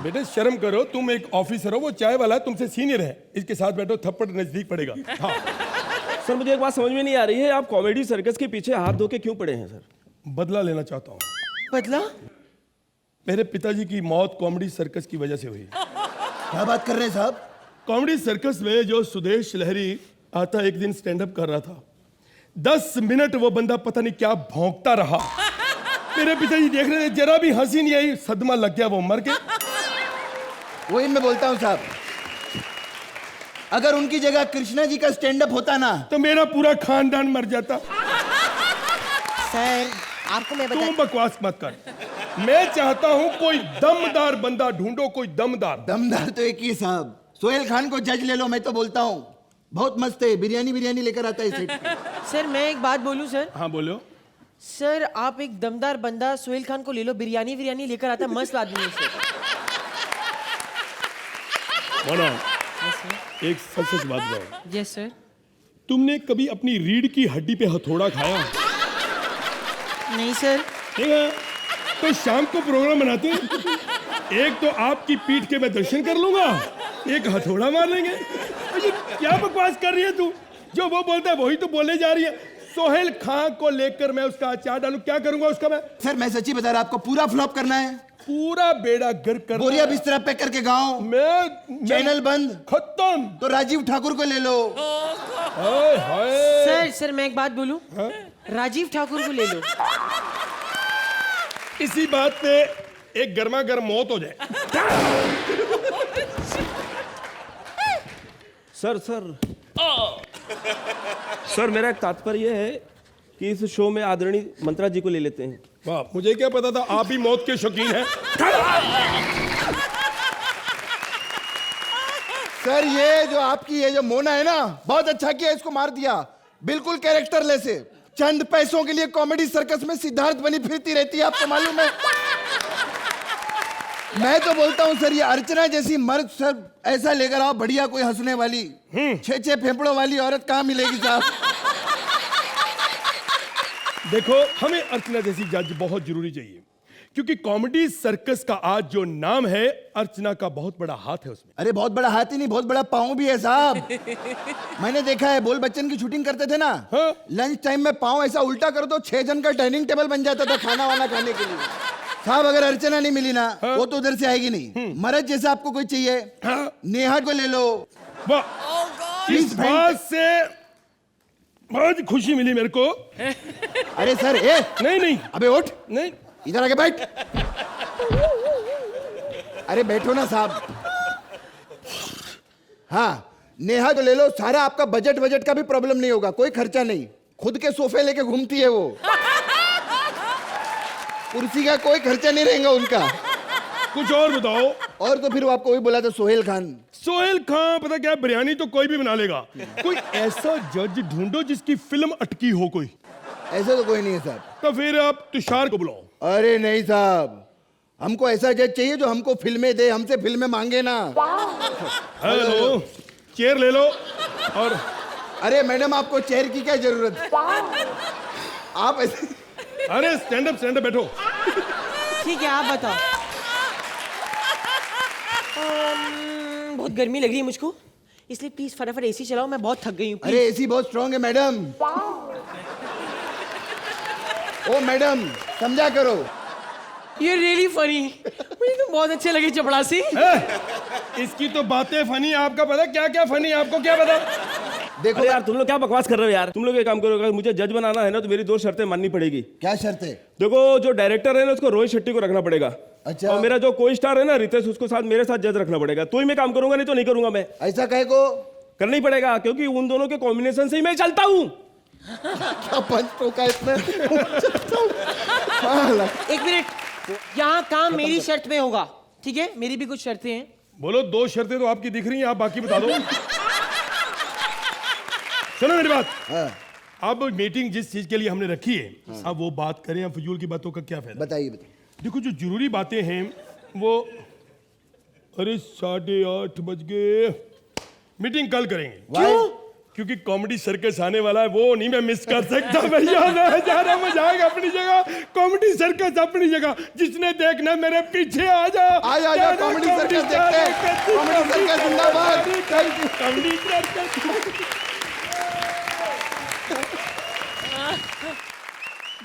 बेटा, शर्म करो, तुम एक ऑफिसर हो, वो चाय वाला है, तुमसे सीनियर है, इसके साथ बैठो, थप्पड़ नजदीक पड़ेगा। हाँ सर मुझे एक बात समझ में नहीं आ रही है, आप कॉमेडी सर्कस के पीछे हाथ धो के क्यों पड़े हैं सर? बदला लेना चाहता हूँ। बदला? मेरे पिताजी की मौत कॉमेडी सर्कस की वजह से हुई। क्या बात कर रहे हैं साहब? कॉमेडी सर्कस में जो सुदेश लहरी आता एक दिन स्टैंड अप कर रहा था, 10 मिनट वो बंदा पता नहीं क्या भौंकता रहा। मेरे पिताजी देख रहे थे, जरा भी हंसी नहीं आई, सदमा लग गया, वो मर गए। वही मैं बोलता हूँ साहब, अगर उनकी जगह कृष्णा जी का स्टैंड अप होता ना तो मेरा पूरा खानदान मर जाता। सर आपको मैं तुम बकवास मत कर, मैं चाहता हूं कोई दमदार बंदा ढूंढो, कोई दमदार। दमदार तो एक ही साहब, सोहेल खान को जज ले लो। मैं तो बोलता हूँ बहुत मस्त है, बिरयानी लेकर आता है सेट पे। सर मैं एक बात बोलूं सर? हाँ बोलो। सर आप एक दमदार बंदा सोहेल खान को ले लो, बिरयानी लेकर आता, मस्त आदमी है सर। बोलो, एक सच बात बताओ। Yes sir. तुमने कभी अपनी रीढ़ की हड्डी पे हथौड़ा खाया? नहीं सर। ठीक है, तो शाम को प्रोग्राम बनाते हैं, एक तो आपकी पीठ के मैं दर्शन कर लूंगा, एक हथौड़ा मार लेंगे। ये क्या बकवास कर रही है तू? जो वो बोलता है वही तो बोले जा रही है। सोहेल खान को लेकर मैं उसका अचार डालूं, क्या करूंगा उसका मैं? सर मैं सच्ची बता रहा, आपको पूरा फ्लॉप करना है, पूरा बेड़ा गर्क कर, बोरिया बिस्तरा पैक करके गाँव, मैं चैनल बंद, खत्म। तो राजीव ठाकुर को ले लो। हाय हाय। सर मैं एक बात बोलूं? राजीव ठाकुर को ले लो। इसी बात पे एक गर्मा गर्म मौत हो जाए। सर मेरा एक तात्पर्य है कि इस शो में आदरणीय मंत्रा जी को ले लेते हैं। वाह, मुझे क्या पता था आप भी मौत के शौकीन हैं। सर ये जो आपकी ये जो मोना है ना, बहुत अच्छा किया, इसको मार दिया, बिल्कुल कैरेक्टरलेस है। चंद पैसों के लिए कॉमेडी सर्कस में सिद्धार्थ बनी फिरती रहती है, आपको मालूम है? मैं तो बोलता हूँ सर, ये अर्चना जैसी मर्द सर ऐसा लेकर आओ, बढ़िया कोई हंसने वाली, 6 फेफड़ों वाली औरत कहाँ मिलेगी साहब? देखो, हमें अर्चना जैसी जज बहुत जरूरी चाहिए, क्योंकि कॉमेडी सर्कस का आज जो नाम है, अर्चना का बहुत बड़ा हाथ है उसमें। अरे बहुत बड़ा हाथ ही नहीं, बहुत बड़ा पाँव भी है साहब। मैंने देखा है, बोल बच्चन की शूटिंग करते थे ना, हाँ? लंच टाइम में पाँव ऐसा उल्टा कर दो, 6 जन का डाइनिंग टेबल बन जाता था खाना वाना खाने के लिए। साहब अगर अर्चना नहीं मिली ना, वो तो उधर से आएगी नहीं। मर्द जैसा आपको कोई चाहिए, नेहा को ले लो। वाह, इस बात से बहुत खुशी मिली मेरे को। अरे सर ए नहीं, अबे उठ, नहीं, इधर आके बैठ। अरे बैठो ना साहब। हाँ, नेहा को ले लो, सारा आपका बजट का भी प्रॉब्लम नहीं होगा, कोई खर्चा नहीं, खुद के सोफे लेके घूमती है वो, कुर्सी का कोई खर्चा नहीं रहेगा उनका। कुछ और बताओ। और तो फिर वो आपको वही बोला था, सोहेल खान। सोहेल खान पता क्या, बिरयानी तो कोई भी बना लेगा। कोई ऐसा जज ढूंढो जिसकी फिल्म अटकी हो कोई। ऐसा तो कोई नहीं है साहब। तो फिर आप तुषार को बुलाओ। अरे नहीं साहब, हमको ऐसा जज चाहिए जो हमको फिल्में दे, हमसे फिल्में मांगे ना। हेलो, चेयर ले लो। और अरे मैडम, आपको चेयर की क्या जरूरत? आप ऐसे, अरे स्टैंड अप बैठो। ठीक है आप बताओ। बहुत गर्मी लग रही है मुझको, इसलिए प्लीज फटाफट एसी चलाओ, मैं बहुत थक गई हूँ। अरे एसी बहुत स्ट्रांग है मैडम। ओ मैडम समझा करो। ये रियली फनी, मुझे तो बहुत अच्छे लगे चपड़ासी। इसकी तो बातें फनी, आपका पता क्या क्या फनी, आपको क्या पता? देखो अरे यार तुम लोग क्या बकवास कर रहे हो यार? तुम लोग ये काम करो, अगर मुझे जज बनाना है ना तो मेरी 2 शर्तें माननी पड़ेगी। क्या शर्त है? देखो, जो डायरेक्टर है ना उसको रोहित शेट्टी को रखना पड़ेगा। अच्छा। और मेरा जो को स्टार है ना रितेश, उसको साथ मेरे साथ जज रखना पड़ेगा। तो ही मैं काम करूंगा, नहीं तो नहीं करूंगा मैं। ऐसा कहे को करना ही पड़ेगा, क्योंकि उन दोनों के कॉम्बिनेशन से ही मैं चलता हूँ। क्या पंच टोका इसमें? एक मिनट, यहाँ काम मेरी शर्त में होगा, ठीक है? मेरी भी कुछ शर्तें हैं। बोलो, 2 शर्तें तो आपकी दिख रही हैं, आप बाकी बता दो। सुनो मेरी बात। अब मीटिंग जिस चीज के लिए हमने रखी है, अब वो बात करें, हम फजूल की बातों का क्या फायदा? बताइए। देखो, जो जरूरी बातें हैं वो, अरे 8:30 बज गए, मीटिंग कल करेंगे। क्यों? क्योंकि कॉमेडी सर्कस आने वाला है, वो नहीं मैं मिस कर सकता भैया। मैं जा रहा, मजा आएगा अपनी जगह, कॉमेडी सर्कस अपनी जगह। जिसने देखना मेरे पीछे आ जा, कॉमेडी सर्कस देखते हैं। कॉमेडी सर्कस जिंदाबाद। Comedy circus.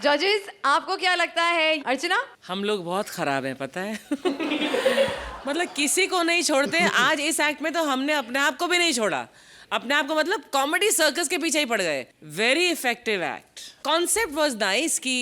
जजेस, आपको क्या लगता है? अर्चना, हम लोग बहुत खराब हैं, पता है। मतलब किसी को नहीं छोड़ते। आज इस एक्ट में तो हमने अपने आप को भी नहीं छोड़ा। अपने आप को मतलब कॉमेडी सर्कस के पीछे ही पड़ गए। Very effective act. Concept was nice कि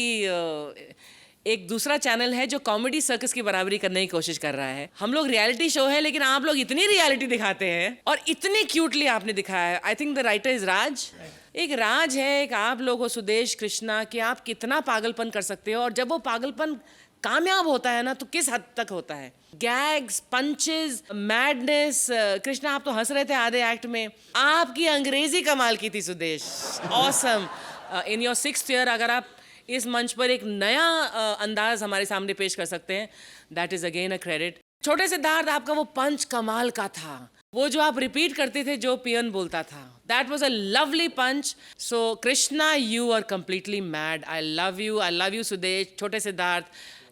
एक दूसरा चैनल है जो कॉमेडी सर्कस की बराबरी करने की कोशिश कर रहा है। हम लोग रियलिटी शो है, लेकिन आप लोग इतनी रियलिटी दिखाते हैं और इतनी क्यूटली आपने दिखाया है। I think the writer is Raj. एक राज है, एक आप लोग हो सुदेश, कृष्णा, कि आप कितना पागलपन कर सकते हो, और जब वो पागलपन कामयाब होता है ना तो किस हद तक होता है। Gags, punches, madness. कृष्णा, आप तो हंस रहे थे आधे एक्ट में। आपकी अंग्रेजी कमाल की थी Sudesh, awesome. In your 6th year अगर आप इस मंच पर एक नया अंदाज हमारे सामने पेश कर सकते हैं, that is again a credit. छोटे सिद्धार्थ, आपका वो पंच कमाल का था। वो जो आप रिपीट करते थे जो पियन बोलता था, that was a lovely punch. So Krishna, you are completely mad. I love you Sudesh, छोटे Siddharth,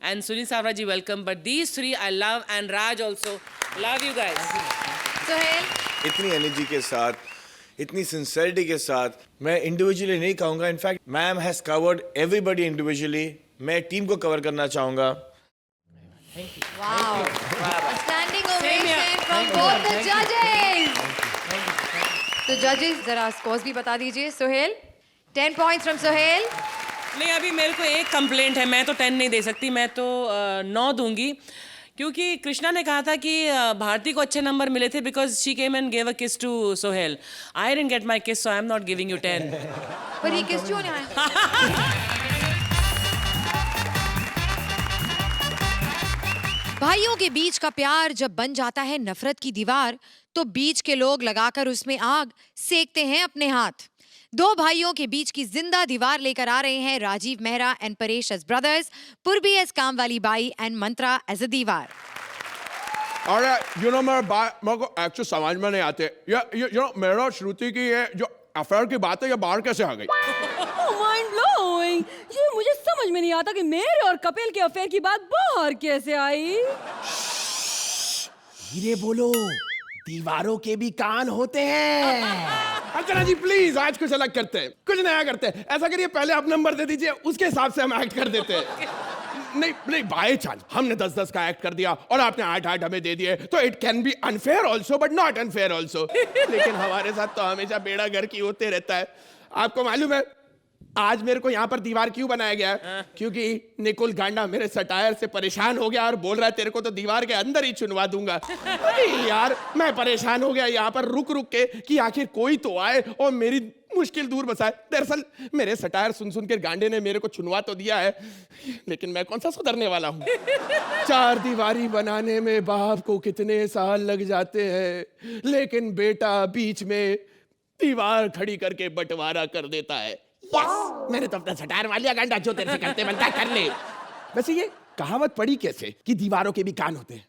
and Sunil Savra ji, welcome. But these three I love, and Raj also. Love you guys. Sohail, इतनी energy के साथ, इतनी sincerity के साथ, मैं individually नहीं कहूँगा। In fact ma'am has covered everybody individually. मैं टीम को कवर करना चाहूँगा। wow, a standing ovation from both the judges. तो जजेस, जरा स्कोर्स भी बता दीजिए। Sohail, 10 points from Sohail. नहीं, अभी मेरे को एक कंप्लेंट है। मैं तो 10 नहीं दे सकती, मैं तो 9 दूंगी, क्योंकि कृष्णा ने कहा था कि भारती को अच्छे नंबर मिले थे because she came and gave a kiss to Sohail. I didn't get my kiss, so I am not giving you 10। पर ही किस क्यों नहीं? भाइयों के बीच का प्यार जब बन जाता है नफरत की दीवार, तो बीच के लोग लगाकर उसमें आग सेकते हैं अपने हाथ। दो भाइयों के बीच की जिंदा दीवार लेकर आ रहे हैं Rajeev Mehra and Paresh as brothers, Purvi as कामवाली बाई एंड मंत्रा एज अ दीवार। अरे मेरे को एक्चुअली समझ में नहीं आते। ये मेरा श्रुति की ये जो अफेयर की बात है, ये बाहर कैसे आ गई? Mind blowing. ये मुझे समझ में नहीं आता कि मेरे और कपिल के अफेयर की बात बाहर कैसे आई। धीरे बोलो, दीवारों के भी कान होते हैं। अर्चना जी प्लीज, आज कुछ अलग करते हैं, कुछ नया करते हैं। ऐसा करिए, पहले आप नंबर दे दीजिए, उसके हिसाब से हम एक्ट कर देते हैं। नहीं, बाय चांस हमने 10-10 का एक्ट कर दिया और आपने 8-8 हमें दे दिए, तो it can be unfair also but not unfair also. लेकिन हमारे साथ तो हमेशा बेड़ा गर्क होते रहता है। आपको मालूम है आज मेरे को यहाँ पर दीवार क्यों बनाया गया है? क्योंकि निकुल गांडा मेरे सटायर से परेशान हो गया और बोल रहा है तेरे को तो दीवार के अंदर ही चुनवा दूंगा। अरे यार, मैं परेशान हो गया यहाँ पर रुक रुक के कि आखिर कोई तो आए और मेरी मुश्किल दूर बसाए। दरअसल मेरे सटायर सुन सुन के गांडे ने मेरे को चुनवा तो दिया है, लेकिन मैं कौन सा सुधरने वाला हूँ। 4 दीवारी बनाने में बाप को कितने साल लग जाते हैं, लेकिन बेटा बीच में दीवार खड़ी करके बंटवारा कर देता है। यस, मैंने तो अपना सटायर वालिया गांडा जो तेरे से करते बनता है कर ले। वैसे ये कहावत पड़ी कैसे कि दीवारों के भी कान होते हैं?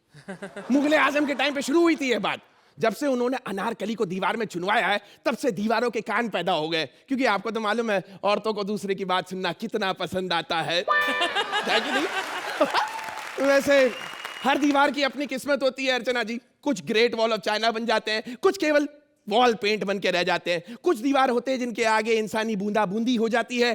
मुगले आजम के टाइम पे शुरू हुई थी ये बात। जब से उन्होंने अनारकली को दीवार में चुनवाया है, तब से दीवारों के कान पैदा हो गए। क्योंकि आपको तो मालूम है औरतों को दूसरे की बात सुनना कितना पसंद आता है, है कि नहीं? वैसे हर दीवार की अपनी किस्मत होती है अर्चना जी। कुछ ग्रेट वॉल ऑफ चाइना बन जाते हैं, कुछ केवल वॉल पेंट बन के रह जाते हैं। कुछ दीवार होते हैं जिनके आगे इंसानी बूंदा बूंदी हो जाती है,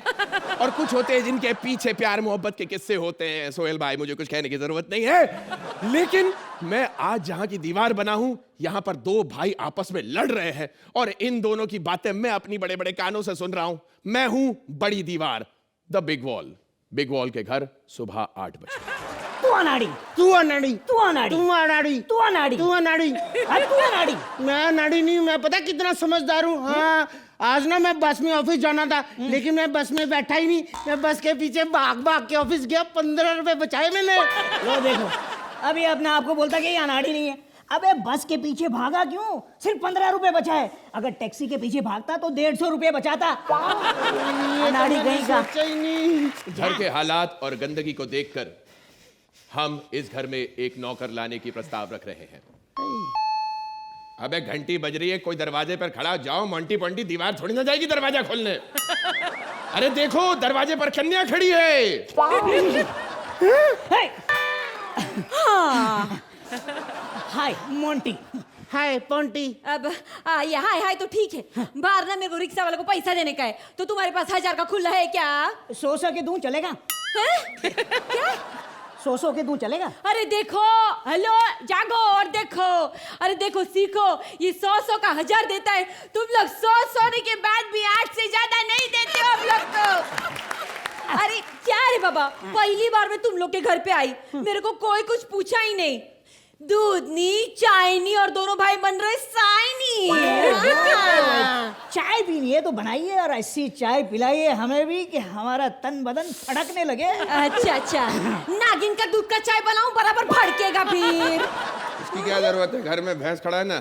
और कुछ होते हैं जिनके पीछे प्यार मोहब्बत के किस्से होते हैं। सोहेल भाई, मुझे कुछ कहने की जरूरत नहीं है, लेकिन मैं आज जहां की दीवार बना हूं, यहां पर 2 भाई आपस में लड़ रहे हैं और इन दोनों की बातें मैं अपनी बड़े बड़े कानों से सुन रहा हूं। मैं हूं बड़ी दीवार, the big wall. Big wall के घर सुबह 8 बजे। तू अनाड़ी, तू अनाड़ी, तू अनाड़ी, तू अनाड़ी, तू अनाड़ी, तू अनाड़ी, तू अनाड़ी। मैं अनाड़ी नहीं, मैं पता कितना समझदार हूँ। हाँ, आज ना मैं बस में ऑफिस जाना था, लेकिन मैं बस में बैठा ही नहीं, मैं बस के पीछे भाग भाग के ऑफिस गया। 15 रुपए बचाए मैंने। लो देखो, अभी अपने आप को बोलता कि ये अनाड़ी नहीं है। अबे बस के पीछे भागा क्यों? सिर्फ 15 रुपए बचाए। अगर टैक्सी के पीछे भागता तो 150 रुपए बचाता। अनाड़ी कहीं का। घर के हालात और गंदगी को देखकर हम इस घर में एक नौकर लाने की प्रस्ताव रख रहे हैं। अबे घंटी बज रही है, कोई दरवाजे पर खड़ा, जाओ मोंटी पोंटी, दीवार थोड़ी ना जाएगी दरवाजा खोलने। अरे देखो दरवाजे पर कन्या खड़ी है। हाय मोंटी। हाय पोंटी। अब ये हाय हाय तो ठीक है, बाहर ना मेरे को रिक्शा वाले को पैसा देने का है, तो तुम्हारे पास 1000 का खुला है क्या? 100 के दूं चलेगा? हैं? क्या? 100 के दूं चलेगा? अरे देखो, हेलो जागो और देखो, अरे देखो सीखो, ये 100 का 1000 देता है, तुम लोग 100 सोने के बाद भी 8 से ज्यादा नहीं देते हो हम लोग को। अरे क्या रे बाबा, पहली बार मैं तुम लोग के घर पे आई, मेरे को कोई कुछ पूछा ही नहीं। दूध नी, चाय नी और दोनों भाई बन रहे साई नी। चाय पीनी है तो बनाइए और ऐसी चाय पिलाइए हमें भी कि हमारा तन बदन फड़कने लगे। अच्छा अच्छा, नागिन का दूध का चाय बनाऊं, बराबर भड़केगा फिर। इसकी क्या जरूरत है, घर में भैंस खड़ा है ना।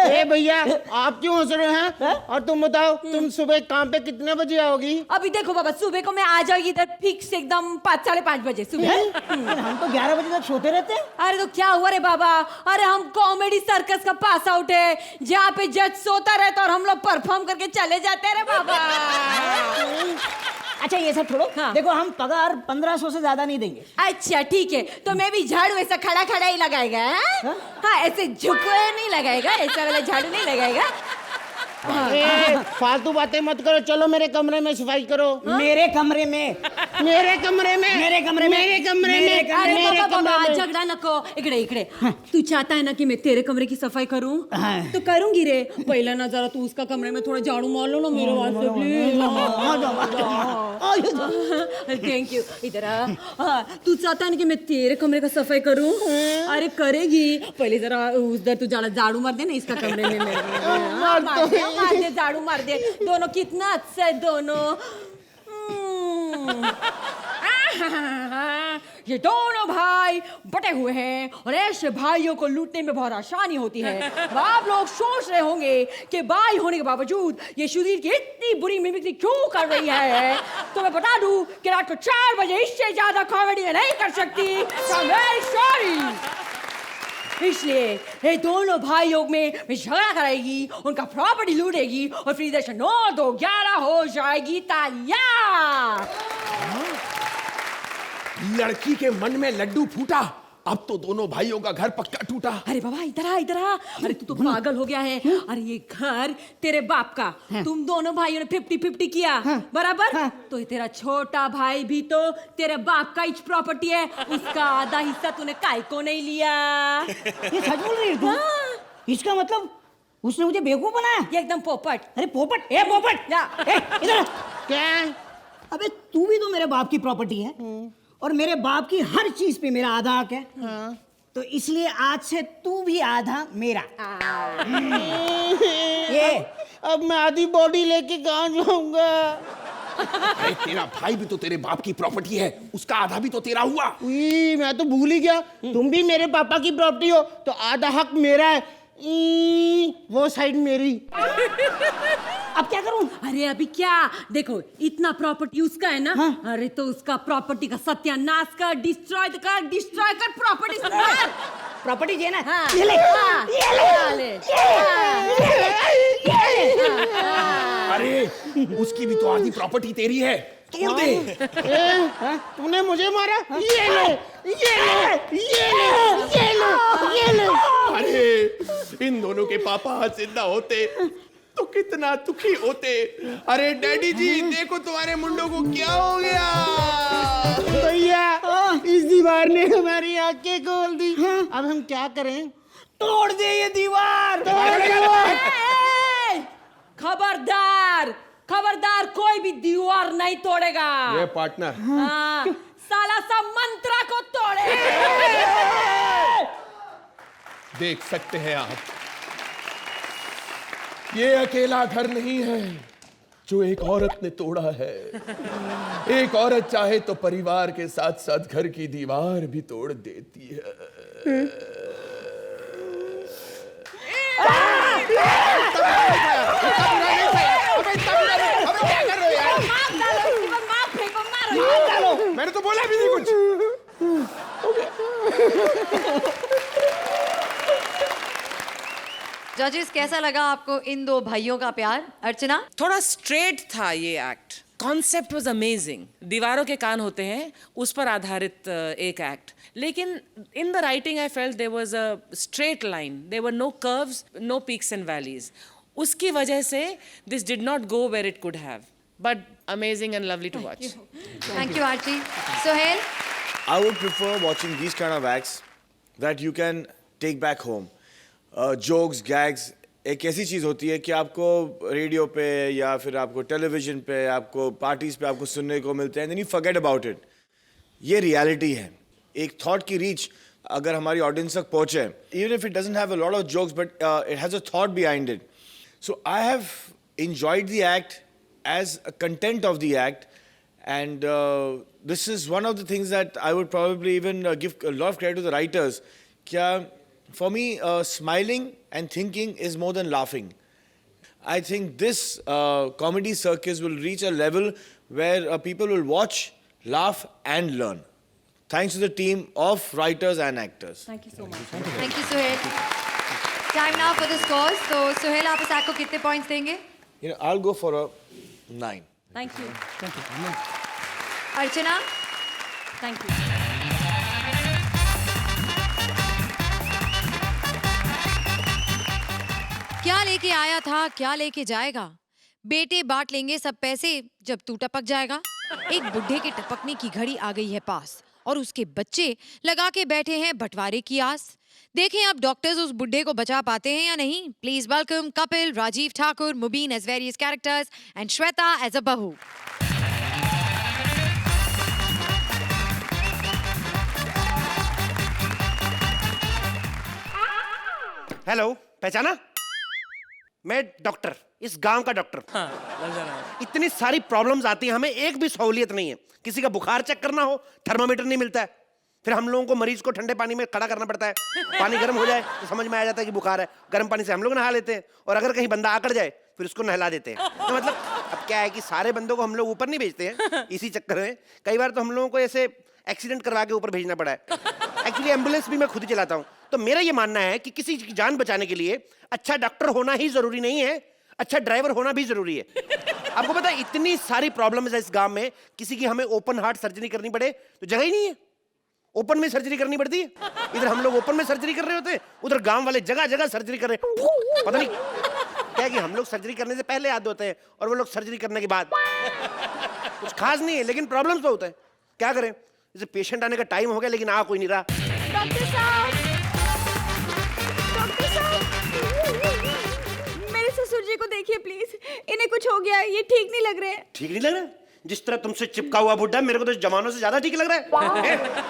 ए भैया आप क्यों हंस रहे हैं? और तुम बताओ, तुम सुबह काम पे कितने बजे आओगी? अभी देखो बाबा, सुबह को मैं आ जाऊंगी इधर फिक्स एकदम 5 साढ़े 5 बजे सुबह। हम तो 11 बजे तक सोते रहते हैं। अरे तो क्या हुआ रे बाबा, अरे हम कॉमेडी सर्कस का पास आउट है, जहाँ पे जज सोता रहता और हम लोग परफॉर्म करके चले जाते हैं रे बाबा। अच्छा ये सब छोड़ो, हाँ। देखो हम पगार 1500 से ज्यादा नहीं देंगे। अच्छा ठीक है, तो मैं भी झाड़ू ऐसा खड़ा खड़ा ही लगाएगा। हाँ ऐसे झुके नहीं लगाएगा, ऐसा वाला झाड़ू नहीं लगाएगा। ए, फालतू बातें मत करो, चलो मेरे कमरे में सफाई करो। मेरे कमरे में, मेरे कमरे में, मेरे कमरे में, मेरे कमरे में, अरे मेरे बाबा बाबा कमरे में। झगड़ा नको, इकड़े इकड़े। तू चाहता है ना कि मैं तेरे कमरे की सफाई करूं? हाँ। तो करूंगी रे, पहले ना जरा तू उसका कमरे में थोड़ा झाड़ू मार लो ना मेरे वास्ते प्लीज। Thank you. इधर आ। तू चाहता है ना कि मैं तेरे कमरे का सफाई करूं? अरे करेगी, पहले जरा उधर तू झाड़ू मार दे ना इसका कमरे में मेरे। मार दे झाड़ू मार दे, दोनों कितना अच्छा है दोनों। ये दोनों भाई बटे हुए हैं और ऐसे भाइयों को लूटने में बहुत आसानी होती है। आप लोग सोच रहे होंगे कि भाई होने के बावजूद ये सुधीर की इतनी बुरी मिमिक्री क्यों कर रही है, तो मैं बता दूं कि रात को 4 बजे इससे ज्यादा कॉमेडी नहीं कर सकती। Very sorry. इसलिए ये दोनों भाइयों में झगड़ा कराएगी, उनका प्रॉपर्टी लूटेगी और फिर इधर से 9 2 11 हो जाएगी तालियां। लड़की के मन में लड्डू फूटा, अब तो दोनों भाइयों का घर पक्का टूटा। अरे बाबा इधर आ इधर आ, अरे तू तो पागल हो गया है। अरे ये घर तेरे बाप का, तुम दोनों भाइयों ने 50-50 किया, बराबर? तो ये तेरा छोटा भाई भी तो तेरे बाप का ही प्रॉपर्टी है, उसका आधा हिस्सा तूने काय को नहीं लिया। ये सच बोल रही है तू? इसका मतलब उसने मुझे बेवकूफ बनाया? ये एकदम पोपट। अरे पोपट, ए पोपट, इधर क्या? अबे तू भी तो मेरे बाप की प्रॉपर्टी है और मेरे बाप की हर चीज पे मेरा आधा हक है। तो इसलिए आज से तू भी आधा मेरा। ये अब मैं आधी बॉडी लेके कहाँ जाऊंगा? अरे तेरा भाई भी तो तेरे बाप की प्रॉपर्टी है, उसका आधा भी तो तेरा हुआ। मैं तो भूल ही गया, तुम भी मेरे पापा की प्रॉपर्टी हो तो आधा हक मेरा है। वो साइड मेरी। अब क्या करूं? अरे अभी क्या, देखो इतना प्रॉपर्टी उसका है ना। अरे तो उसका प्रॉपर्टी का सत्यानाश कर, डिस्ट्रॉय कर प्रॉपर्टी संभाल। प्रॉपर्टी जे ना, हाँ, ये ले, हाँ, ये ले, अरे उसकी भी तो आधी प्रॉपर्टी तेरी है, तोड़ दे। तूने मुझे मारा? ये ले, ये ले, ये ले, ये ले, ये ले। अरे इन दोनों के पापा आज जिंदा होते तो कितना दुखी होते। अरे डैडी जी देखो तुम्हारे मुंडों को क्या हो गया। भैया इस दीवार ने हमारी आंखें खोल दी। अब हम क्या करें? तोड़ दे ये दीवार। खबरदार खबरदार, कोई भी दीवार नहीं तोड़ेगा। ये पार्टनर हाँ, साला सा मंत्रा को तोड़े। देख सकते हैं आप, ये अकेला घर नहीं है जो एक औरत ने तोड़ा है। एक औरत चाहे तो परिवार के साथ साथ घर की दीवार भी तोड़ देती है। मैंने तो बोला भी नहीं कुछ। जजेस, कैसा लगा आपको इन दो भाइयों का प्यार? अर्चना? थोड़ा स्ट्रेट था ये एक्ट, कॉन्सेप्ट वाज अमेजिंग। दीवारों के कान होते हैं, उस पर आधारित एक एक्ट, लेकिन in the writing I felt there was a straight line, there were no curves, no peaks and valleys. उसकी वजह से this did not go where it could have, but amazing and lovely to watch. Thank you Aarti. Sohail? I would prefer watching these kind of acts that you can take back home. Jokes, gags, एक ऐसी चीज़ होती है कि आपको radio पे या फिर आपको टेलीविजन पे, आपको पार्टीज पे आपको सुनने को मिलते हैं, then you forget about it. ये रियलिटी है। एक थॉट की रीच अगर हमारी ऑडियंस तक पहुँचे, even if it doesn't have a lot of jokes, but it has a thought behind it. So I have enjoyed the act as a content of the act. And this is one of the things that I would probably even give a lot of credit to the writers. For me, smiling and thinking is more than laughing. I think this comedy circus will reach a level where people will watch, laugh and learn. Thanks to the team of writers and actors. Thank you so much. Thank you, Sohail. Time now for the scores. So, Sohail, आप इस act को कितने points देंगे? I'll go for a 9. Thank you. Archana? Thank you. क्या लेके आया था, क्या लेके जाएगा? बेटे बांट लेंगे सब पैसे जब तू टपक जाएगा। एक बुढ़े के टपकने की घड़ी आ गई है पास और उसके बच्चे लगा के बैठे हैं बंटवारे की आस। देखें अब डॉक्टर्स उस बुढ़े को बचा पाते हैं या नहीं। Please welcome Kapil, Rajeev Thakur, Mubeen as various characters and Shweta as a बहू। हेलो, पहचाना? मैं डॉक्टर, इस गांव का डॉक्टर। इतनी सारी प्रॉब्लम्स आती हैं, हमें एक भी सहूलियत नहीं है। किसी का बुखार चेक करना हो, थर्मामीटर नहीं मिलता है, फिर हम लोगों को मरीज को ठंडे पानी में खड़ा करना पड़ता है। पानी गर्म हो जाए तो समझ में आ जाता है कि बुखार है, गर्म पानी से हम लोग नहा लेते हैं, और अगर कहीं बंदा आकड़ जाए फिर उसको नहला देते हैं। तो मतलब अब क्या है कि सारे बंदों को हम लोग ऊपर नहीं भेजते हैं, इसी चक्कर में कई बार तो हम लोगों को ऐसे एक्सीडेंट करवा के ऊपर भेजना पड़ा है। एक्चुअली एम्बुलेंस भी मैं खुद ही चलाता हूँ। तो मेरा ये मानना है कि किसी की जान बचाने के लिए अच्छा डॉक्टर होना ही जरूरी नहीं है, अच्छा ड्राइवर होना भी जरूरी है। आपको पता है इतनी सारी प्रॉब्लम्स है इस गांव में, किसी की हमें ओपन हार्ट सर्जरी करनी पड़े तो जगह ही नहीं है, ओपन में सर्जरी करनी पड़ती है। इधर हम लोग ओपन में सर्जरी कर रहे होते हैं, उधर गांव वाले जगह जगह सर्जरी कर रहे हैं। पता नहीं क्या है कि हम लोग सर्जरी करने से पहले याद होते हैं और वो लोग सर्जरी करने के बाद। कुछ खास नहीं है, लेकिन प्रॉब्लम्स तो होता है। क्या करें, जैसे पेशेंट आने का टाइम हो गया लेकिन आ कोई नहीं रहा। डॉक्टर साहब, डॉक्टर साहब, मेरे ससुर जी को देखिए प्लीज, इन्हें कुछ हो गया है, ये ठीक नहीं लग रहे। ठीक नहीं लग रहा? जिस तरह तुमसे चिपका हुआ बुड्ढा मेरे को तो जमानों से ज्यादा ठीक लग रहा है।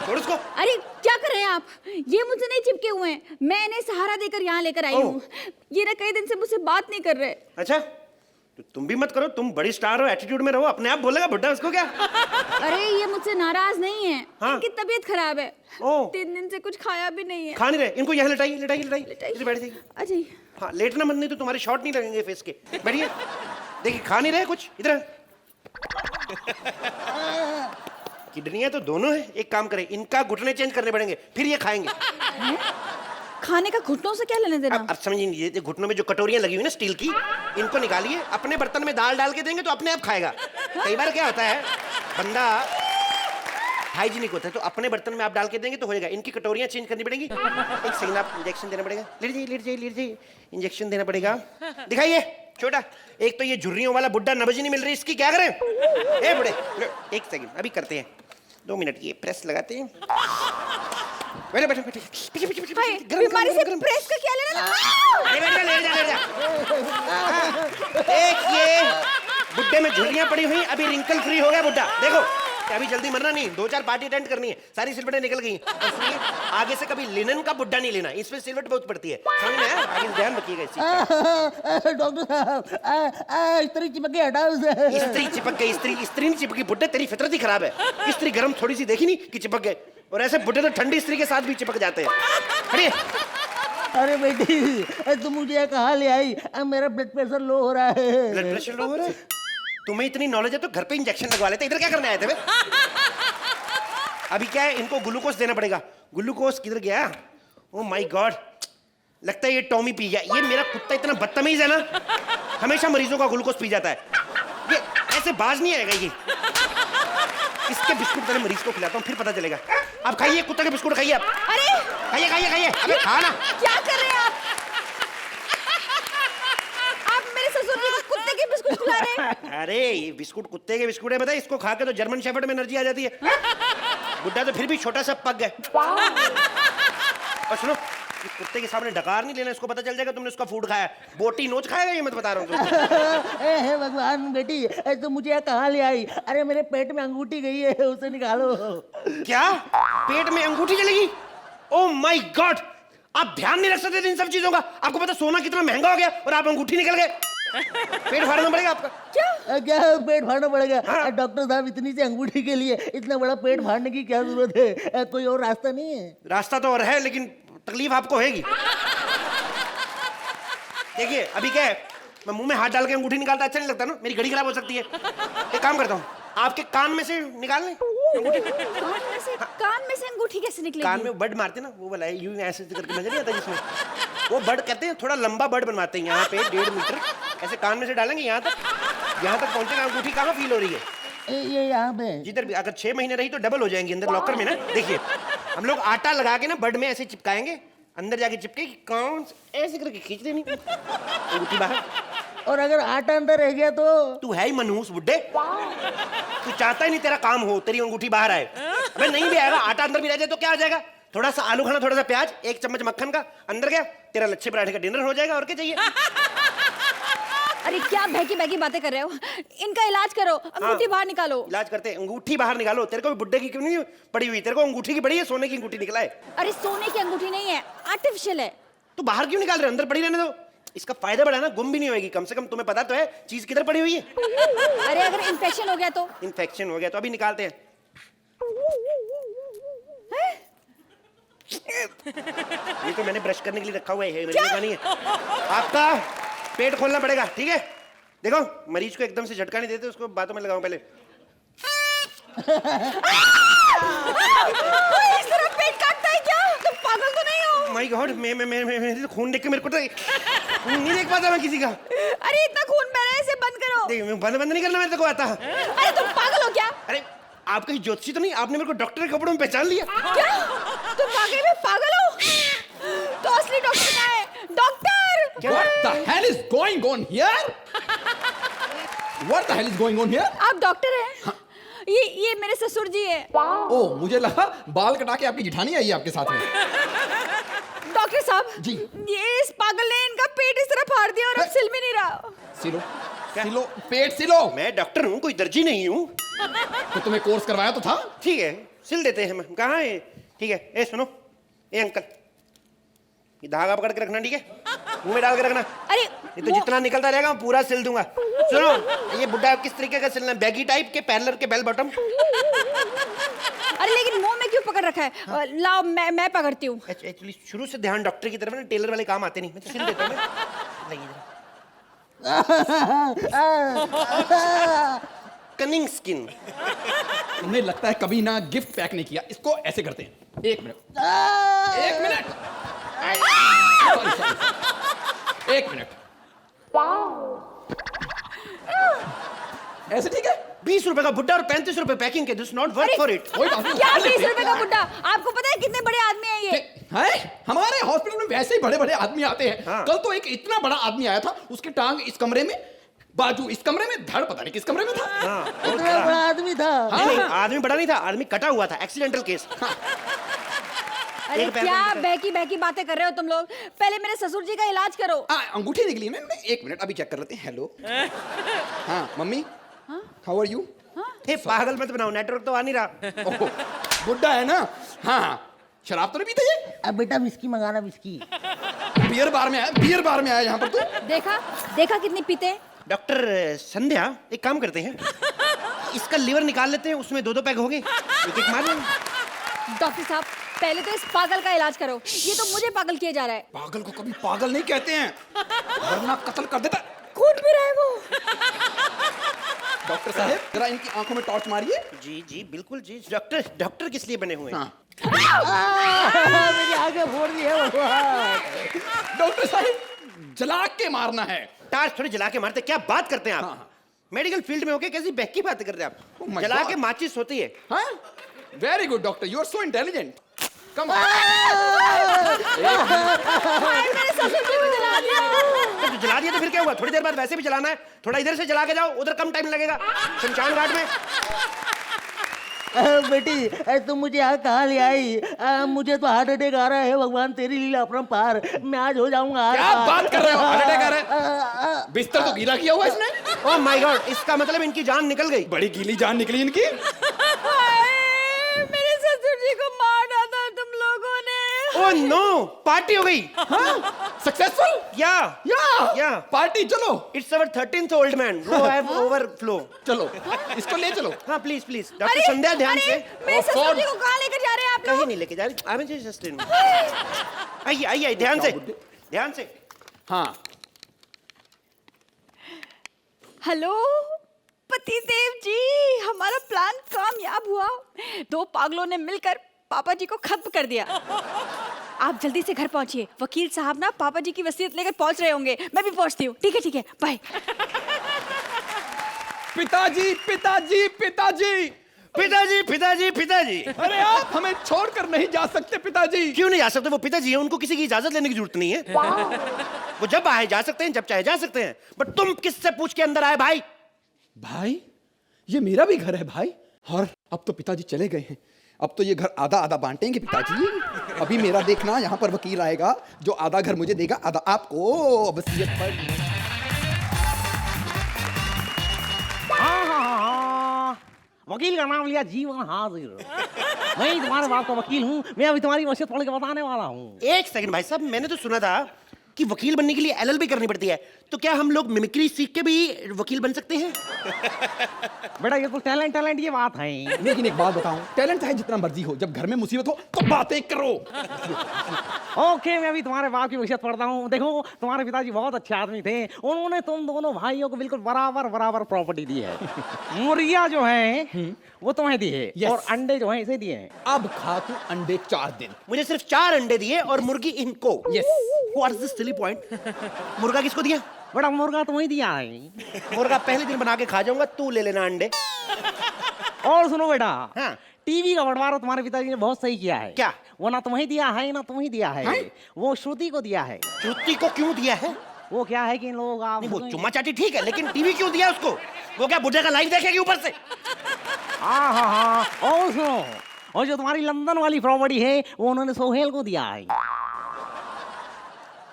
छोड़ उसको। अरे क्या कर रहे हैं आप? ये मुझसे नहीं चिपके हुए हैं, मैं इन्हें सहारा देकर यहाँ लेकर आई हूँ। ये ना कई दिन से मुझसे बात नहीं कर रहे। अच्छा, तो तुम भी मत करो, तुम बड़ी स्टार हो, एटीट्यूड में रहो, अपने आप बोलेगा बुड्ढा, उसको क्या? अरे ये मुझसे नाराज नहीं है, हाँ? इनकी तबीयत खराब है, 3 दिन से कुछ खाया भी नहीं है। खा नहीं रहे, इनको यहाँ लिटाइए, लिटाइए, लिटाइए, इधर बैठ जाइए। अच्छा, हाँ, लेटना मत, नहीं तो तुम्हारे शॉट नहीं लगेंगे फेस के। बैठिए, देखिए खा नहीं रहे कुछ, इधर। किडनियां तो दोनों है, एक काम करें, इनका घुटने चेंज करने पड़ेंगे, फिर ये खाएंगे। खाने का घुटनों से क्या लेने देना? अब समझिए, ये घुटनों में जो कटोरियां लगी हुई ना स्टील की, इनको निकालिए, अपने बर्तन में दाल डाल के देंगे तो अपने आप खाएगा। कई बार क्या होता है, बंदा हाइजीनिक होता है तो अपने बर्तन में आप डाल के देंगे तो हो जाएगा। इनकी कटोरियां चेंज करनी पड़ेंगी। एक सेकंड, आप इंजेक्शन देना पड़ेगा। लेट जाइए, लेट जाइए, लेट जाइए, इंजेक्शन देना पड़ेगा। दिखाइए छोटा, एक तो ये झुर्रियों वाला बुड्ढा नब्ज नहीं मिल रही, इसकी क्या करें? ए बुढ़े, एक सेकंड अभी करते हैं, 2 मिनट, ये प्रेस लगाते हैं। बैठो बैठो बैठो, पीछे पीछे पीछे, बीमारी से प्रेस का क्या लेना? ले जा। एक ये बुड्ढे में झुर्रियां पड़ी हुई, अभी रिंकल फ्री हो गया बुड्ढा। देखो अभी जल्दी मरना नहीं, 2-4 पार्टी अटेंड करनी है, सारी सिलवटें निकल गई। इसलिए आगे से कभी लिनन का बुड्ढा नहीं लेना, इसमें सिलवट बहुत पड़ती है, समझ में आया? आगे ध्यान रखिएगा इस चीज का। डॉक्टर साहब, इस्त्री चिपक गई, हटाओ उसे। इस्त्री चिपक गई? इस्त्री नहीं चिपकी बुड्ढे, तेरी फितरत ही खराब है। इस्त्री गर्म थोड़ी सी देखी नहीं कि चिपक गए, और ऐसे बुड्ढे तो ठंडी इस्त्री के साथ भी चिपक जाते हैं। खड़िए। अरे बेटी, तुम मुझे कहाँ ले आई? मेरा ब्लड प्रेशर लो हो रहा है। ब्लड प्रेशर लो हो रहा है? तुम्हें इतनी नॉलेज है तो घर पे इंजेक्शन लगवा लेते, इधर क्या करने आए थे बे? अभी क्या है, इनको ग्लूकोज देना पड़ेगा। ग्लूकोज किधर गया? ओह माय गॉड, लगता है ये टॉमी पी गया। ये मेरा कुत्ता इतना बदतमीज है ना, हमेशा मरीजों का ग्लूकोज पी जाता है। ये ऐसे बाज नहीं आएगा ये। इसके बिस्कुट पहले मरीज को खिलाता हूँ, फिर पता चलेगा। आप खाइए कुत्ते के बिस्कुट, खाइए आप। अरे खाइए खाइए खाइए, अबे खा ना। क्या कर रहे हैं आप? आप मेरे ससुर जी को कुत्ते के बिस्कुट खिला रहे हैं? अरे ये बिस्कुट कुत्ते के बिस्कुट है, पता है? इसको खा के तो जर्मन शेफर्ड में एनर्जी आ जाती है। बुड्ढा तो फिर भी छोटा सा पग है। और सुनो, इस कुत्ते के सामने डकार नहीं लेना, इसको पता चल जाएगा तुमने उसका फूड खाया। बोटी नोच खाएगा ये, मैं बता रहा हूँ तुमको। हे भगवान बेटी, तो मुझे यहाँ कहाँ ले आई? अरे मेरे पेट में अंगूठी गई है, उसे निकालो। क्या पेट में अंगूठी चलेगी? ओह माय गॉड, आप ध्यान नहीं रख सकते थे इन सब चीजों का? आपको पता सोना कितना महंगा हो गया और आप अंगूठी निकल गए। पेट फाड़ना पड़ेगा आपका। क्या पेट फाड़ना पड़ेगा? डॉक्टर साहब, इतनी सी अंगूठी के लिए इतना बड़ा पेट फाड़ने की क्या जरूरत है? कोई और रास्ता नहीं है? रास्ता तो और है, लेकिन तकलीफ आपको होगी। देखिए अभी क्या है, मैं मुंह में हाथ डाल के अंगूठी निकालता अच्छा नहीं लगता ना, मेरी घड़ी खराब हो सकती है। एक काम करता हूँ, आपके कान में से निकाल लें अंगूठी। कान में से अंगूठी कैसे निकलेगी? कान में बड मारते ना, वो वाला है, यूं ऐसे करके नजर नहीं आता जिसमें वो बड कहते हैं, थोड़ा लंबा बड बनवाते हैं यहाँ पे 1.5 मीटर, ऐसे कान में से डालेंगे यहाँ तक पहुंचेगा। अंगूठी कहाँ फील हो रही है? ये यहाँ पे जिधर भी। अगर 6 महीने रही तो डबल हो जाएंगी अंदर लॉकर में ना। देखिए हम लोग आटा लगा के ना बड में ऐसे चिपकाएंगे, अंदर जाके चिपके कौन ऐसे करके खींच देनी अंगूठी बाहर। और अगर आटा अंदर रह गया तो? तू है ही मनहूस बुड्ढे, तू चाहता ही नहीं तेरा काम हो, तेरी अंगूठी बाहर आए। अबे नहीं भी आएगा, आटा अंदर भी रह जाए तो क्या आ जाएगा? थोड़ा सा आलू खाना, थोड़ा सा प्याज, 1 चम्मच मक्खन का अंदर गया, तेरा लच्छे पराठे का डिनर हो जाएगा। और क्या चाहिए? अरे क्या बहकी बहकी बातें कर रहे हो? इनका इलाज करो, अंगूठी बाहर निकालो। इलाज करते हैं, अंगूठी बाहर निकालो। तेरे को भी बुड्ढे की क्यों नहीं पड़ी हुई? तेरे को अंगूठी की पड़ी है, सोने की अंगूठी निकला है। अरे सोने की अंगूठी नहीं है, आर्टिफिशियल है। तो बाहर क्यों निकाल रहे? अंदर पड़ी रहने दो। इसका फायदा बड़ा है ना, गुम भी नहीं होगी। कम से कम तुम्हें पता तो है चीज किधर पड़ी हुई है। अरे अगर इन्फेक्शन हो गया तो? इन्फेक्शन हो गया तो अभी निकालते हैं। ये तो मैंने ब्रश करने के लिए रखा हुआ है, मरीज का नहीं है। आपका पेट खोलना पड़ेगा, ठीक है? देखो मरीज को एकदम से झटका नहीं देते, उसको बातों में लगाओ पहले। इस तरह पेट काटता है क्या? तुम पागल तो नहीं हो? माय गॉड, मैं खून देख के मेरे को तो खून नहीं देख पाता मैं किसी का। अरे इतना खून बह रहा है, इसे बंद करो। बंद नहीं करना मेरे को आता। अरे तुम पागल हो क्या? अरे आप कहीं ज्योतिषी तो नहीं? आपने मेरे को डॉक्टर के कपड़ों में पहचान लिया क्या? तुम वाकई में पागल हो? तो असली डॉक्टर कहाँ है? Doctor! What the hell is going on here? What the hell is going on here? आप डॉक्टर हैं? ये मेरे ससुर जी है। ओह, मुझे लगा बाल कटा के आपकी जिठानी आई है आपके साथ में। डॉक्टर साहब जी, ये इस पागल ने इनका पेट इस तरह फाड़ दिया और अब सिल भी नहीं रहा। सिलो सिलो पेट सिलो। मैं डॉक्टर हूँ, कोई दर्जी नहीं हूँ। तो तुम्हें कोर्स करवाया तो था। ठीक है सिल देते हैं हम। कहाँ है? ठीक है, ए सुनो, ए अंकल, ये धागा पकड़ के रखना, ठीक है? मुंह में डाल के रखना। अरे नहीं तो जितना निकलता रहेगा मैं पूरा सिल दूंगा। सुनो, ये बुड्ढा किस तरीके का सिलना है? बैगी टाइप के, पैरेलल के, बेल बॉटम? अरे लेकिन मुंह में क्यों पकड़ रखा है? लाओ मैं पकड़ती हूँ। एक्चुअली शुरू से ध्यान डॉक्टर की तरफ ना, टेलर वाले काम आते नहीं। मैं तो सिल देता हूँ। Cunning skin. उन्हें लगता है कभी ना गिफ्ट पैक नहीं किया। इसको ऐसे करते हैं। एक मिनट। एक मिनट। ऐसे ठीक है? 20 रुपए का बुड्ढा और 35 रुपए पैकिंग के। This not work for it. कोई बात नहीं। क्या 20 रुपए का बुड्ढा? आपको पता है कितने बड़े आदमी हैं ये? है? हमारे हॉस्पिटल में वैसे ही बड़े बड़े आदमी आते हैं। हाँ। कल तो एक इतना बड़ा आदमी आया था, उसकी टांग इस कमरे में, बाजू इस कमरे में, धड़ पता नहीं किस कमरे में था। हाँ, इतना बड़ा आदमी था। नहीं, आदमी बड़ा नहीं था, आदमी कटा हुआ था, एक्सीडेंटल केस। अरे क्या बहकी बहकी बातें कर रहे हो तुम लोग? पहले मेरे ससुर जी का इलाज करो। अंगूठी निकली ना, एक मिनट अभी चेक कर लेते हैं। हेलो, हाँ मम्मी, हाउ आर यू? पागल मत बनाओ, नेटवर्क तो आ नहीं रहा। बुड्ढा है ना। हाँ, शराब तो नहीं पीते ये? अब बेटा विस्की मंगाना, विस्की। बियर बार में आया, बियर बार में आया यहाँ पर तो। देखा कितनी पीते हैं? डॉक्टर संध्या, एक काम करते हैं, इसका लीवर निकाल लेते हैं, उसमें 2-2 पैक हो गए, एक मार लेंगे। डॉक्टर साहब पहले तो इस पागल का इलाज करो। ये तो मुझे पागल किया जा रहा है। पागल को कभी पागल नहीं कहते हैं, वरना कत्ल कर देता। खून पी रहा है वो। डॉक्टर साहब जरा इनकी आंखों में टॉर्च मारिए। जी जी बिल्कुल जी। डॉक्टर किस लिए बने हुए हैं? हाँ। मेरी आंखें फोड़ दी है भगवान। डॉक्टर साहब जला के मारना है। टार्च थोड़ी जला के मारते, क्या बात करते हैं आप? मेडिकल फील्ड में होके कैसी बहकी बातें करते हैं आप? my जला God. के माचिस होती है। हाँ very good doctor, you are so intelligent. कम तो जला दिया तो फिर क्या हुआ? थोड़ी देर बाद वैसे भी जलाना है, थोड़ा इधर से जला के जाओ, उधर कम टाइम लगेगा शमशान घाट में। बेटी तुम मुझे यहाँ कहाँ ले आई? मुझे तो हार्ट अटैक आ रहा है, भगवान तेरी लीला अपरंपार, मैं आज हो जाऊंगा। क्या बात कर रहे हो? हार्ट अटैक आ रहा है? बिस्तर तो गीला किया हुआ इसने। ओह माय गॉड, इसका मतलब इनकी जान निकल गई। बड़ी गीली जान निकली इनकी। मेरे ससुर जी को मार डाला तुम लोगों ने। ओह नो, पार्टी हो गई। सक्सेसफुल? या पार्टी चलो। It's our 13th old man, वो हैव ओवरफ्लो। चलो इसको ले चलो। हाँ प्लीज प्लीज। डॉक्टर संध्या ध्यान से। मेरे ससुर जी को कहाँ लेकर जा रहे हैं आप लोग? कहीं नहीं लेके जा रही। I am just in. आइए आइए ध्यान से, ध्यान से। हाँ हेलो पतिदेव जी, हमारा प्लान कामयाब हुआ। 2 पागलों ने मिलकर पापा जी को खत्म कर दिया। आप जल्दी से घर पहुंचिए, वकील साहब ना पापा जी की वसीयत लेकर पहुंच रहे होंगे। मैं भी पहुंचती हूँ। ठीक है बाय। पिताजी पिताजी पिताजी पिताजी पिताजी पिताजी। अरे आप हमें छोड़कर नहीं जा सकते पिताजी। क्यों नहीं जा सकते? वो पिताजी हैं, उनको किसी की इजाजत लेने की जरूरत नहीं है। वो जब आए जा सकते हैं, जब चाहे जा सकते हैं। बट तुम किससे पूछ के अंदर आए भाई? भाई ये मेरा भी घर है भाई। और अब तो पिताजी चले गए हैं, अब तो ये घर आधा आधा बांटेंगे पिताजी। अभी मेरा देखना, यहाँ पर वकील आएगा जो आधा घर मुझे देगा, आधा आपको वसीयत पर। वकील का नाम लिया जीवन हाजिर। मैं तुम्हारे बाप का वकील हूँ, मैं अभी तुम्हारी वसीयत पढ़ के बताने वाला हूँ। एक सेकंड भाई साहब, मैंने तो सुना था कि वकील बनने के लिए LLB करनी पड़ती है, तो क्या हम लोग मिमिक्री सीख के भी वकील बन सकते हैं? बेटा ये तो टैलेंट ये बात है। लेकिन एक बात बताऊं, टैलेंट चाहे जितना मर्जी हो, जब घर में मुसीबत हो तो बातें करो। ओके, मैं अभी तुम्हारे बाप की वसीयत पढ़ता हूँ। देखो तुम्हारे पिताजी बहुत अच्छे आदमी थे, उन्होंने तुम दोनों भाइयों को बिल्कुल बराबर प्रॉपर्टी दी है। मुर्गियाँ जो है वो तुम्हें दी है। Yes. और अंडे जो है इसे दिए हैं। अब खा तू अंडे 4 दिन। मुझे सिर्फ 4 अंडे दिए और मुर्गी इनको। Yes. What's this silly point? मुर्गा किसको दिया? बड़ा मुर्गा तुम्हें दिया है। मुर्गा पहले दिन बना के खा जाऊंगा, तू ले लेना अंडे। और सुनो बेटा, हाँ। टीवी का बंटवारा तुम्हारे पिताजी ने बहुत सही किया है। क्या? वो ना तुम्हें दिया है ना तुम्हें दिया है, वो श्रुति को दिया है। श्रुति को क्यों दिया है? वो क्या है कि इन लोगों का वो चुम्मा चाटी ठीक है, लेकिन टीवी क्यों दिया उसको? वो क्या बुढ़े का लाइव देखेगी ऊपर से? हाँ। और सुनो, और जो तुम्हारी लंदन वाली प्रॉपर्टी है वो उन्होंने सोहेल को दिया है।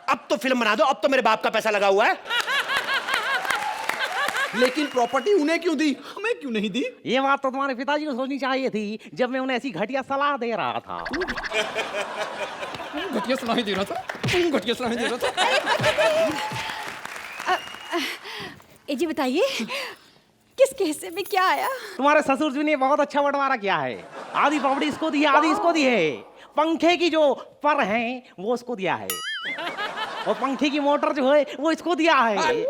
अब तो फिल्म बना दो, अब तो मेरे बाप का पैसा लगा हुआ है। लेकिन प्रॉपर्टी उन्हें क्यों दी, हमें क्यों नहीं दी? ये बात तो तुम्हारे पिताजी को सोचनी चाहिए थी जब मैं उन्हें ऐसी घटिया सलाह दे रहा था। घटिया सुनाई दे रहा था, तुम घटिया सुनाई दे रहा था। जी बताइए किसके हिस्से में क्या आया? तुम्हारे ससुर जी ने बहुत अच्छा बंटवारा किया है। आधी प्रॉपर्टी इसको दी है, आधी इसको दी है। पंखे की जो पर है वो उसको दिया है, और पंखे की मोटर जो है वो इसको दिया है।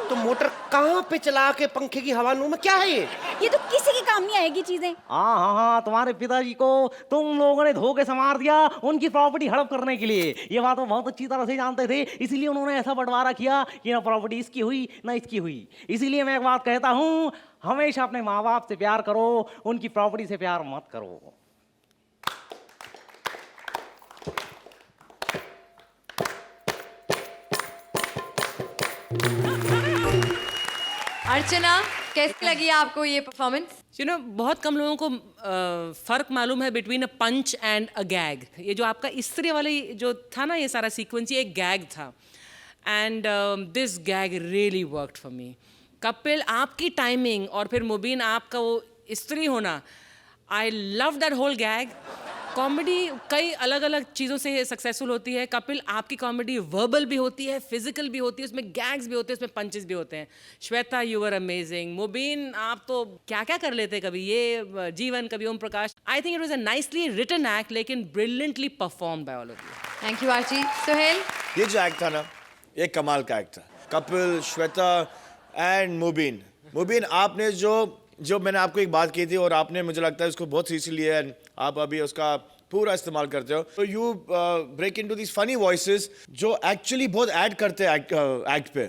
तो मोटर कहाँ पे चला के पंखे की हवा लूं मैं? क्या है ये तो किसी के काम नहीं आएगी चीजें। हाँ, तुम्हारे पिताजी को तुम लोगों ने धोखे से मार दिया उनकी प्रॉपर्टी हड़प करने के लिए। ये बात वो बहुत अच्छी तरह से जानते थे, इसीलिए उन्होंने ऐसा बंटवारा किया कि ना प्रॉपर्टी इसकी हुई ना इसकी हुई। इसीलिए मैं एक बात कहता हूँ, हमेशा अपने माँ बाप से प्यार करो, उनकी प्रॉपर्टी से प्यार मत करो। अर्चना, कैसी लगी आपको ये परफॉर्मेंस? यू नो, बहुत कम लोगों को फ़र्क मालूम है between a punch and a gag. ये जो आपका इस्त्री वाले जो था ना, ये सारा सीक्वेंस, ये एक गैग था। And this gag really worked for me. Kapil, आपकी टाइमिंग और फिर मुबीन आपका वो इस्त्री होना, I love that whole gag. Comedy कई अलग अलग चीज़ों से सक्सेसफुल होती है। कपिल, आपकी कॉमेडी वर्बल भी होती है, फिजिकल भी होती है, उसमें गैग्स भी होते हैं, उसमें पंचेस भी होते हैं। Shweta, you were amazing. Mubeen, आप तो क्या क्या कर लेते, कभी ये जीवन, कभी Om Prakash. I think it was a nicely written act, लेकिन brilliantly perform by all of you. Thank you Archie. Sohail, ये जो एक्ट था ना, ये कमाल का एक्ट था। कपिल, श्वेता एंड मुबीन। मुबीन, आपने जो मैंने आपको एक बात की थी और आपने, मुझे लगता है, उसको बहुत सीरियसली लिया है। आप अभी उसका पूरा इस्तेमाल करते हो. So you break into these funny voices जो actually बहुत ऐड करते हैं एक्ट पे.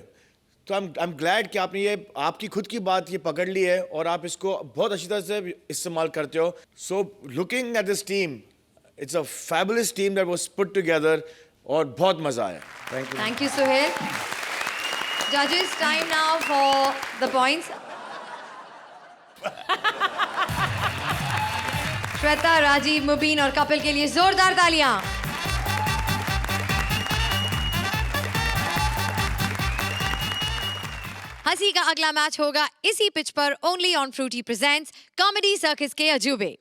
तो I'm glad कि आपने ये आपकी खुद की बात ये पकड़ ली है और आप इसको बहुत अच्छी तरह से इस्तेमाल करते हो. So looking at this team, it's a fabulous team that was put together और बहुत मजा आया. Thank you. Thank you, Suhail. Judges, time now for the points. Shweta, Rajiv, मुबीन और कपिल के लिए जोरदार तालियां. हंसी का अगला मैच होगा इसी पिच पर, only on Frooti presents comedy circus के अजूबे.